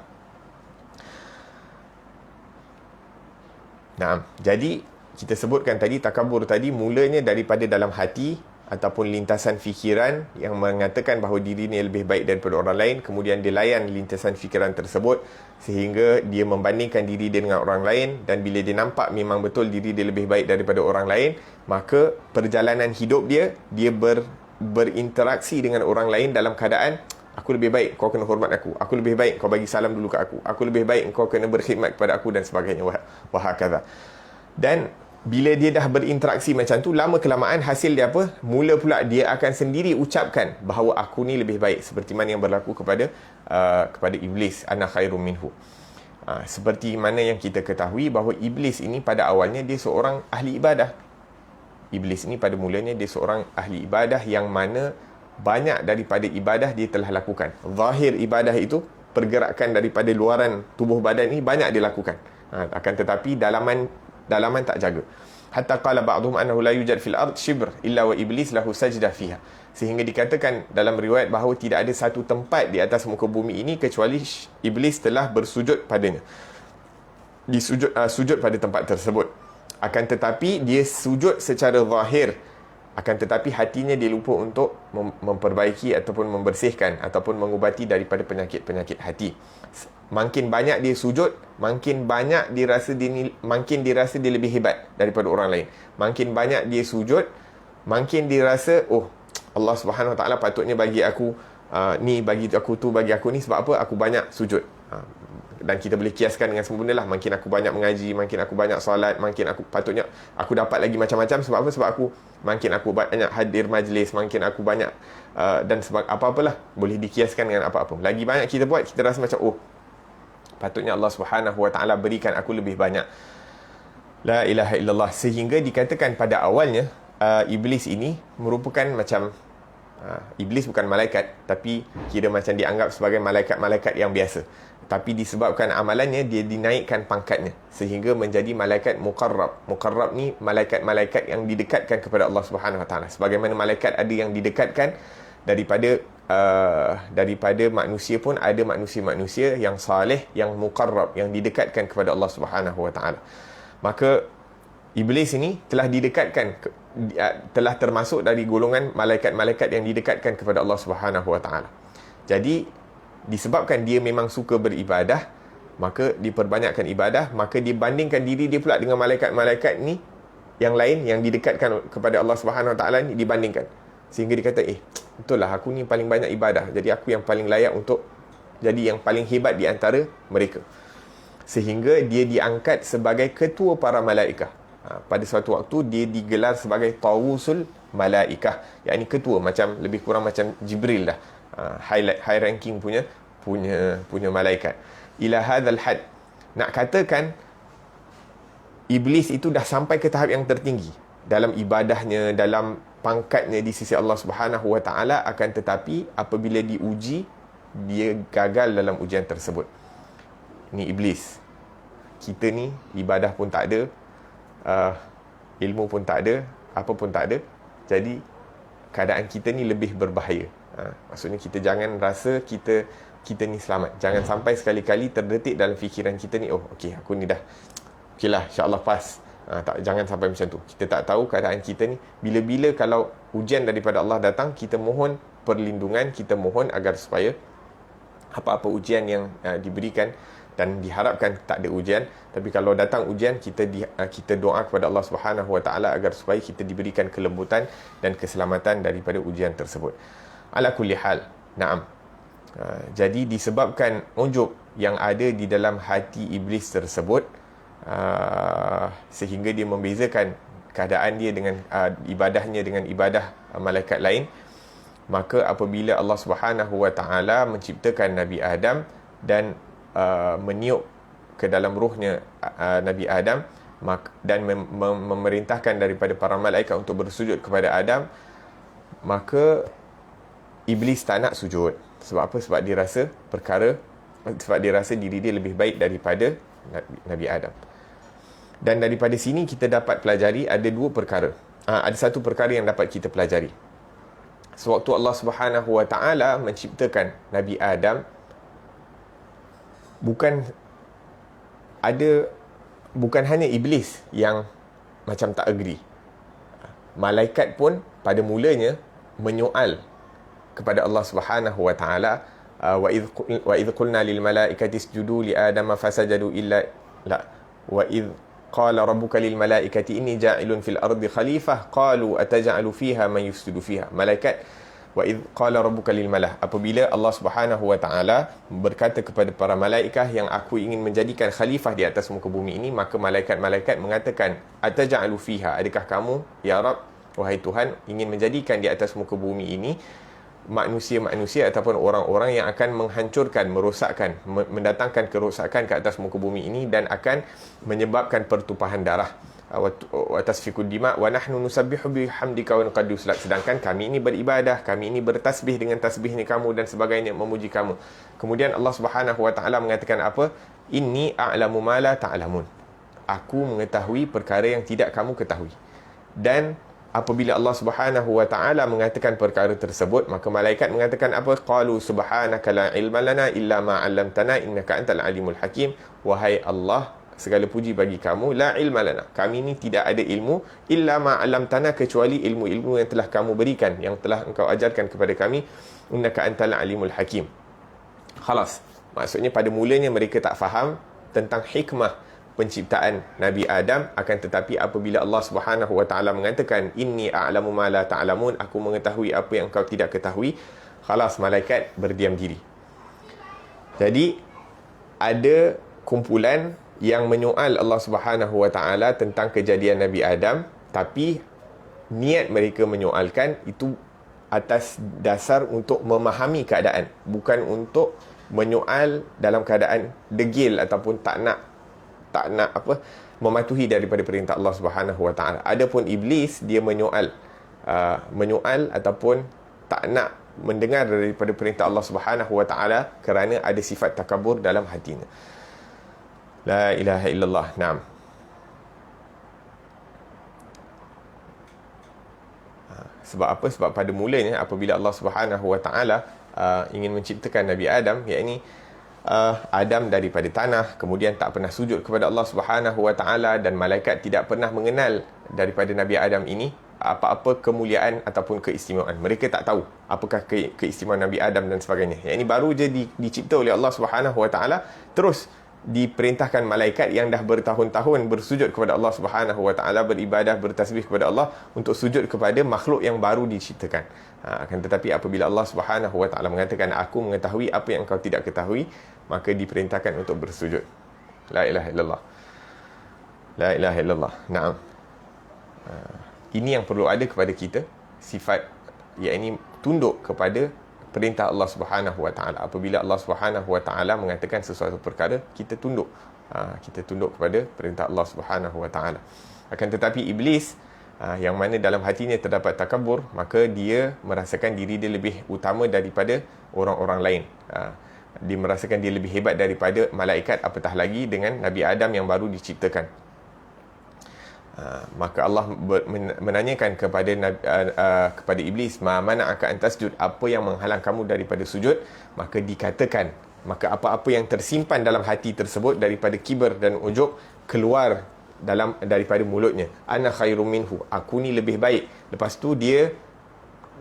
Nah, jadi kita sebutkan tadi, takabur tadi mulanya daripada dalam hati ataupun lintasan fikiran yang mengatakan bahawa diri ni lebih baik daripada orang lain. Kemudian dia layan lintasan fikiran tersebut sehingga dia membandingkan diri dia dengan orang lain. Dan bila dia nampak memang betul diri dia lebih baik daripada orang lain, maka perjalanan hidup dia berinteraksi dengan orang lain dalam keadaan, aku lebih baik, kau kena hormat aku. Aku lebih baik, kau bagi salam dulu kat aku. Aku lebih baik, kau kena berkhidmat kepada aku dan sebagainya. Wahakadha. Dan bila dia dah berinteraksi macam tu, lama kelamaan hasil dia apa? Mula pula dia akan sendiri ucapkan bahawa aku ni lebih baik, seperti mana yang berlaku kepada iblis, ana khairum minhu. Seperti mana yang kita ketahui bahawa iblis ini pada awalnya dia seorang ahli ibadah. Iblis ini pada mulanya dia seorang ahli ibadah yang mana banyak daripada ibadah dia telah lakukan. Zahir ibadah itu, pergerakan daripada luaran tubuh badan ini banyak dia lakukan. Akan tetapi dalaman tak jaga. Hatta qala ba'dhum annahu la yujad fil ard shibr illa wa iblis lahu sajdah fiha. Sehingga dikatakan dalam riwayat bahawa tidak ada satu tempat di atas muka bumi ini kecuali iblis telah bersujud padanya. Sujud pada tempat tersebut. Akan tetapi dia sujud secara zahir. Akan tetapi hatinya dia lupa untuk memperbaiki ataupun membersihkan ataupun mengubati daripada penyakit-penyakit hati. Makin banyak dia sujud, makin banyak makin dia rasa dia lebih hebat daripada orang lain. Makin banyak dia sujud, makin dia rasa, oh, Allah Subhanahu Wa Taala patutnya bagi aku ni, bagi aku tu, bagi aku ni. Sebab apa? Aku banyak sujud. Dan kita boleh kiaskan dengan semua benda lah. Makin aku banyak mengaji, makin aku banyak solat, makin aku patutnya aku dapat lagi macam-macam. Sebab apa? Sebab aku makin aku banyak hadir majlis, makin aku banyak dan sebab apa-apalah, boleh dikiaskan dengan apa-apa. Lagi banyak kita buat, kita rasa macam, oh, patutnya Allah Subhanahu Wa Taala berikan aku lebih banyak. La ilaha illallah. Sehingga dikatakan pada awalnya iblis ini merupakan macam iblis bukan malaikat, tapi kira macam dianggap sebagai malaikat-malaikat yang biasa. Tapi disebabkan amalannya, dia dinaikkan pangkatnya sehingga menjadi malaikat muqarrab. Muqarrab ni malaikat-malaikat yang didekatkan kepada Allah Subhanahu Wa Taala. Sebagaimana malaikat ada yang didekatkan daripada manusia, pun ada manusia-manusia yang saleh, yang muqarrab, yang didekatkan kepada Allah Subhanahu Wa Taala. Maka iblis ini telah didekatkan, telah termasuk dari golongan malaikat-malaikat yang didekatkan kepada Allah Subhanahu Wa Taala. Jadi disebabkan dia memang suka beribadah, maka diperbanyakkan ibadah, maka dibandingkan diri dia pula dengan malaikat-malaikat ni yang lain yang didekatkan kepada Allah Subhanahu Wa Taala ni, dibandingkan. Sehingga dia kata, betul lah, aku ni paling banyak ibadah, jadi aku yang paling layak untuk jadi yang paling hebat di antara mereka. Sehingga dia diangkat sebagai ketua para malaikah. Pada suatu waktu dia digelar sebagai tawusul malaikah, yakni ketua, macam lebih kurang macam Jibril dah. High ranking punya malaikat. Ila hadzal had. Nak katakan iblis itu dah sampai ke tahap yang tertinggi. dalam ibadahnya, dalam pangkatnya di sisi Allah Subhanahu Wa Taala, akan tetapi apabila diuji, dia gagal dalam ujian tersebut. Ni iblis. Kita ni ibadah pun tak ada, ilmu pun tak ada, apa pun tak ada. Jadi keadaan kita ni lebih berbahaya. Maksudnya kita jangan rasa kita ni selamat. Jangan sampai sekali-kali terdetik dalam fikiran kita ni, oh okey, aku ni dah okeylah, insya-Allah pas. Jangan sampai macam tu. Kita tak tahu keadaan kita ni. Bila-bila kalau ujian daripada Allah datang, kita mohon perlindungan, kita mohon agar supaya apa-apa ujian yang diberikan, dan diharapkan tak ada ujian, tapi kalau datang ujian, kita doa kepada Allah Subhanahu Wa Taala agar supaya kita diberikan kelembutan dan keselamatan daripada ujian tersebut. Ala kulli hal, na'am. Jadi disebabkan ujub yang ada di dalam hati iblis tersebut, sehingga dia membezakan keadaan dia dengan ibadahnya dengan ibadah malaikat lain, maka apabila Allah Subhanahu Wa Taala menciptakan Nabi Adam dan meniup ke dalam ruhnya Nabi Adam, dan memerintahkan daripada para malaikat untuk bersujud kepada Adam, maka iblis tak nak sujud. Sebab apa? Sebab dia rasa diri dia lebih baik daripada Nabi Adam. Dan daripada sini kita dapat pelajari ada dua perkara. Ada satu perkara yang dapat kita pelajari. Sewaktu Allah Subhanahu Wa Taala menciptakan Nabi Adam, bukan hanya iblis yang macam tak agree. Malaikat pun pada mulanya menyoal kepada Allah Subhanahu Wa Taala, wa idh qulna lil malaikati isjudu li adama fasajadu illa wa idh qala rabbuka lil malaikati inni ja'ilun fil ardi khalifah qalu ataj'alu fiha man yufsidu fiha. Malaikat, wa idh qala rabbuka lil malah, apabila Allah Subhanahu Wa Taala berkata kepada para malaikat yang aku ingin menjadikan khalifah di atas muka bumi ini, maka malaikat-malaikat mengatakan, ataj'alu fiha, adakah kamu ya Rabb, wahai Tuhan, ingin menjadikan di atas muka bumi ini manusia-manusia ataupun orang-orang yang akan menghancurkan, merosakkan, mendatangkan kerosakan ke atas muka bumi ini, dan akan menyebabkan pertumpahan darah, wa tasfikud dima wa nahnu nusabbihu bihamdika wa nuqaddisu lak, sedangkan kami ini beribadah, kami ini bertasbih dengan tasbihnya kamu dan sebagainya, memuji kamu. Kemudian Allah Subhanahu Wa Taala mengatakan apa? Inni a'lamu ma la ta'lamun, aku mengetahui perkara yang tidak kamu ketahui. Dan apabila Allah Subhanahu Wa Taala mengatakan perkara tersebut, maka malaikat mengatakan apa? Qalu subhanaka la ilma lana illa ma 'allamtana innaka antal alimul hakim. Wahai Allah, segala puji bagi kamu, la ilma lana, kami ni tidak ada ilmu, illa ma 'allamtana, kecuali ilmu-ilmu yang telah kamu berikan, yang telah engkau ajarkan kepada kami, innaka antal alimul hakim. Khalas. Maksudnya pada mulanya mereka tak faham tentang hikmah penciptaan Nabi Adam, akan tetapi apabila Allah Subhanahu Wa Taala mengatakan inni a'lamu ma la ta'lamun, aku mengetahui apa yang engkau tidak ketahui, khalas, malaikat berdiam diri. Jadi ada kumpulan yang menyoal Allah Subhanahu Wa Taala tentang kejadian Nabi Adam, tapi niat mereka menyoalkan itu atas dasar untuk memahami keadaan, bukan untuk menyoal dalam keadaan degil ataupun tak nak mematuhi daripada perintah Allah Subhanahu Wa Taala. Adapun iblis, dia menyoal ataupun tak nak mendengar daripada perintah Allah Subhanahu Wa Taala kerana ada sifat takabur dalam hatinya. La ilaha illallah. Naam. Sebab apa? Sebab pada mulanya apabila Allah Subhanahu Wa Taala ingin menciptakan Nabi Adam, yakni Adam daripada tanah, kemudian tak pernah sujud kepada Allah Subhanahu Wa Taala, dan malaikat tidak pernah mengenal daripada Nabi Adam ini apa-apa kemuliaan ataupun keistimewaan. Mereka tak tahu apakah keistimewaan Nabi Adam dan sebagainya. Yang ini baru je dicipta oleh Allah Subhanahu Wa Taala, terus diperintahkan malaikat yang dah bertahun-tahun bersujud kepada Allah Subhanahu Wa Taala, beribadah, bertasbih kepada Allah, untuk sujud kepada makhluk yang baru diciptakan. Akan tetapi apabila Allah Subhanahu Wa Taala mengatakan aku mengetahui apa yang kau tidak ketahui, maka diperintahkan untuk bersujud. La ilaha illallah. La ilaha illallah. Naam. Ini yang perlu ada kepada kita, sifat yakni tunduk kepada perintah Allah Subhanahu Wa Taala. Apabila Allah Subhanahu Wa Taala mengatakan sesuatu perkara, kita tunduk. Kita tunduk kepada perintah Allah Subhanahu Wa Taala. Akan tetapi iblis Yang mana dalam hatinya terdapat takabur, maka dia merasakan diri dia lebih utama daripada orang-orang lain. Dia merasakan dia lebih hebat daripada malaikat, apatah lagi dengan Nabi Adam yang baru diciptakan. Maka Allah menanyakan kepada Iblis, ma mana'aka an tasjud, apa yang menghalang kamu daripada sujud? Maka dikatakan, maka apa-apa yang tersimpan dalam hati tersebut daripada kibar dan ujub keluar daripada mulutnya. Ana khairum minhu, aku ni lebih baik. Lepas tu dia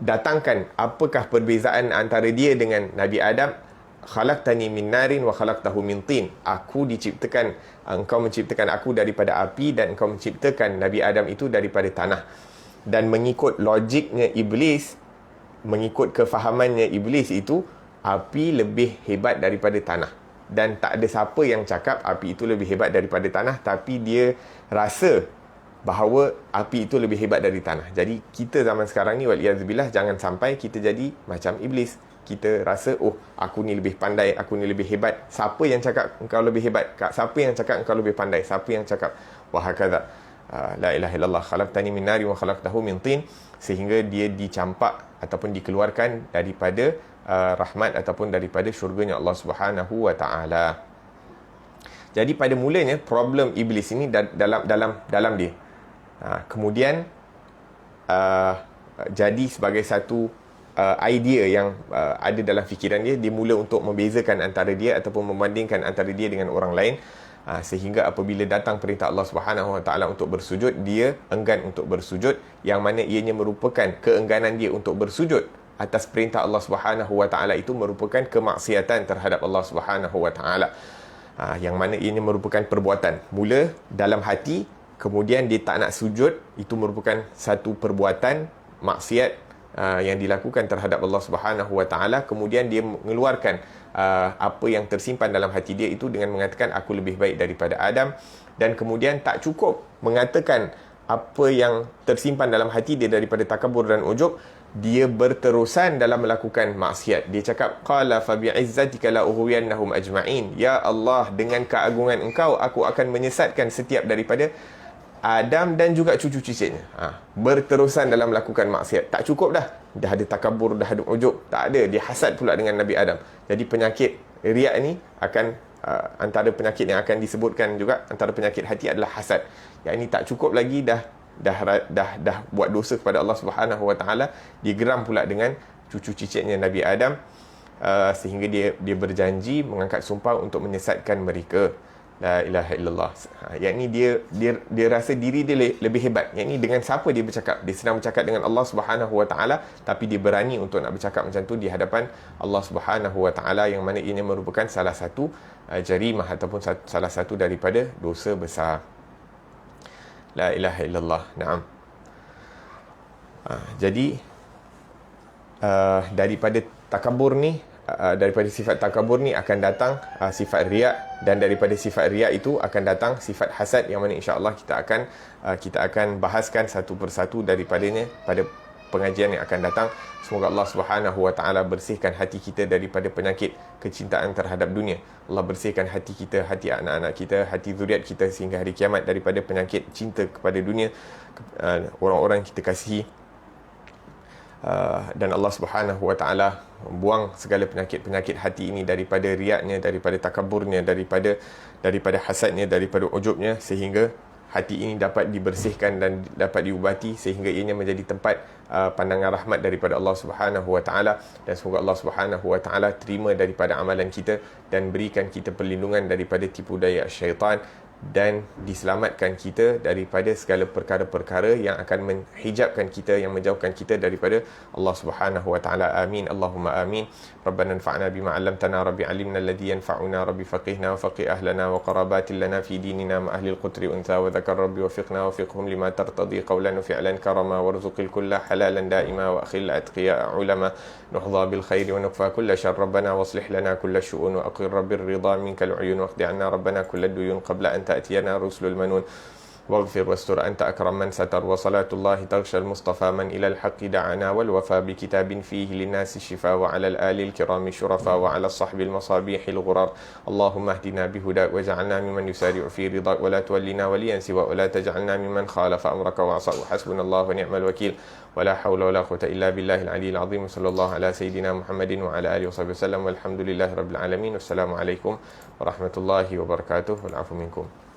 datangkan apakah perbezaan antara dia dengan Nabi Adam. Khalaqtani min narin wa khalaqtahu min tin. Aku diciptakan, engkau menciptakan aku daripada api dan engkau menciptakan Nabi Adam itu daripada tanah. Dan mengikut logiknya Iblis, mengikut kefahamannya Iblis itu, api lebih hebat daripada tanah. Dan tak ada siapa yang cakap api itu lebih hebat daripada tanah, tapi dia rasa bahawa api itu lebih hebat dari tanah. Jadi kita zaman sekarang ni, waliyazubillah, jangan sampai kita jadi macam Iblis. Kita rasa, oh, aku ni lebih pandai, aku ni lebih hebat. Siapa yang cakap engkau lebih hebat? Siapa yang cakap engkau lebih pandai? Siapa yang cakap? Wahakadha. La ilaha illallah, khalaqtani min nari wa khalaqtahu min tin. Sehingga dia dicampak ataupun dikeluarkan daripada rahmat ataupun daripada syurganya Allah Subhanahu wa taala. Jadi pada mulanya problem iblis ini dalam dia. Kemudian jadi sebagai satu idea yang ada dalam fikiran dia, dia mula untuk membezakan antara dia ataupun membandingkan antara dia dengan orang lain. Sehingga apabila datang perintah Allah Subhanahu wa taala untuk bersujud, dia enggan untuk bersujud, yang mana ianya merupakan keengganan dia untuk bersujud atas perintah Allah Subhanahu wa taala itu merupakan kemaksiatan terhadap Allah Subhanahu wa taala. Yang mana ianya merupakan perbuatan mula dalam hati, kemudian dia tak nak sujud, itu merupakan satu perbuatan maksiat yang dilakukan terhadap Allah Subhanahu wa taala. Kemudian dia mengeluarkan apa yang tersimpan dalam hati dia itu dengan mengatakan aku lebih baik daripada Adam. Dan kemudian tak cukup mengatakan apa yang tersimpan dalam hati dia daripada takabur dan ujub, dia berterusan dalam melakukan maksiat. Dia cakap, qala fa bi'izzatika la ughwiyannahum ajma'in. Ya Allah, dengan keagungan engkau aku akan menyesatkan setiap daripada Adam dan juga cucu cicitnya. Berterusan dalam melakukan maksiat. Tak cukup dah. Dah ada takabur, dah ada ujub. Tak ada. Dia hasad pula dengan Nabi Adam. Jadi penyakit riak ni akan antara penyakit yang akan disebutkan juga, antara penyakit hati adalah hasad. Yang ini tak cukup lagi, dah buat dosa kepada Allah Subhanahu wa taala, dia geram pula dengan cucu cicitnya Nabi Adam, sehingga dia berjanji mengangkat sumpah untuk menyesatkan mereka. La ilaha illallah. Yang ni dia rasa diri dia lebih hebat. Yang ni dengan siapa dia bercakap? Dia sedang bercakap dengan Allah Subhanahu wa taala, tapi dia berani untuk nak bercakap macam tu di hadapan Allah Subhanahu wa taala, yang mana ini merupakan salah satu jarimah ataupun salah satu daripada dosa besar. La ilaha illallah. Naam. Jadi daripada takabur ni, daripada sifat takabur ni akan datang sifat riak, dan daripada sifat riak itu akan datang sifat hasad, yang mana insya-Allah kita akan bahaskan satu persatu daripadanya pada pengajian yang akan datang. Semoga Allah Subhanahu wa taala bersihkan hati kita daripada penyakit kecintaan terhadap dunia. Allah bersihkan hati kita, hati anak-anak kita, hati zuriat kita sehingga hari kiamat daripada penyakit cinta kepada dunia, orang-orang yang kita kasihi. Dan Allah Subhanahu wa taala buang segala penyakit-penyakit hati ini daripada riaknya, daripada takaburnya, daripada hasadnya, daripada ujubnya, sehingga hati ini dapat dibersihkan dan dapat diubati sehingga ianya menjadi tempat pandangan rahmat daripada Allah Subhanahu wa taala. Dan semoga Allah Subhanahu wa taala terima daripada amalan kita dan berikan kita perlindungan daripada tipu daya syaitan, dan diselamatkan kita daripada segala perkara-perkara yang akan menghijabkan kita, yang menjauhkan kita daripada Allah Subhanahu wa taala. Amin, Allahumma amin. Rabbana anfa'na bima 'allamtana, rabbi 'allimna alladhi yanfa'una, rabbi faqihna wa faqih ahlana wa qarabatin lana fi dinina ma ahli al-qutri untha wa dhakar, rabbi wafiqna wa fiqhum lima tartadi qawlan wa fi'lan karama, warzuqil kulla halalan daima wa akhil atqiya ulama, nuhdha bil khairi wa nukfa kulla syarr, rabbana waslih lana kulla syu'un wa aqir rabbir ridha minka al-uyun waqdi 'anna rabbana kulla duyun qabla an تأتينا رسل المنون واغفر واستر أنت أكرم من ستر وصلاة الله تغشى المصطفى من إلى الحق دعانا والوفى بكتاب فيه للناس الشفاء وعلى الآل الكرام الشرفاء وعلى الصحب المصابيح الغرار اللهم اهدنا بهداك واجعلنا ممن يسارع في رضاك ولا تولنا وليا سواك ولا تجعلنا ممن خالف أمرك وعصاك وحسبنا الله ونعم الوكيل ولا حول ولا قوة إلا بالله العلي العظيم صلى الله على سيدنا محمد وعلى آله وصحبه وسلم والحمد لله رب العالمين والسلام عليكم ورحمة الله وبركاته والعفو منكم.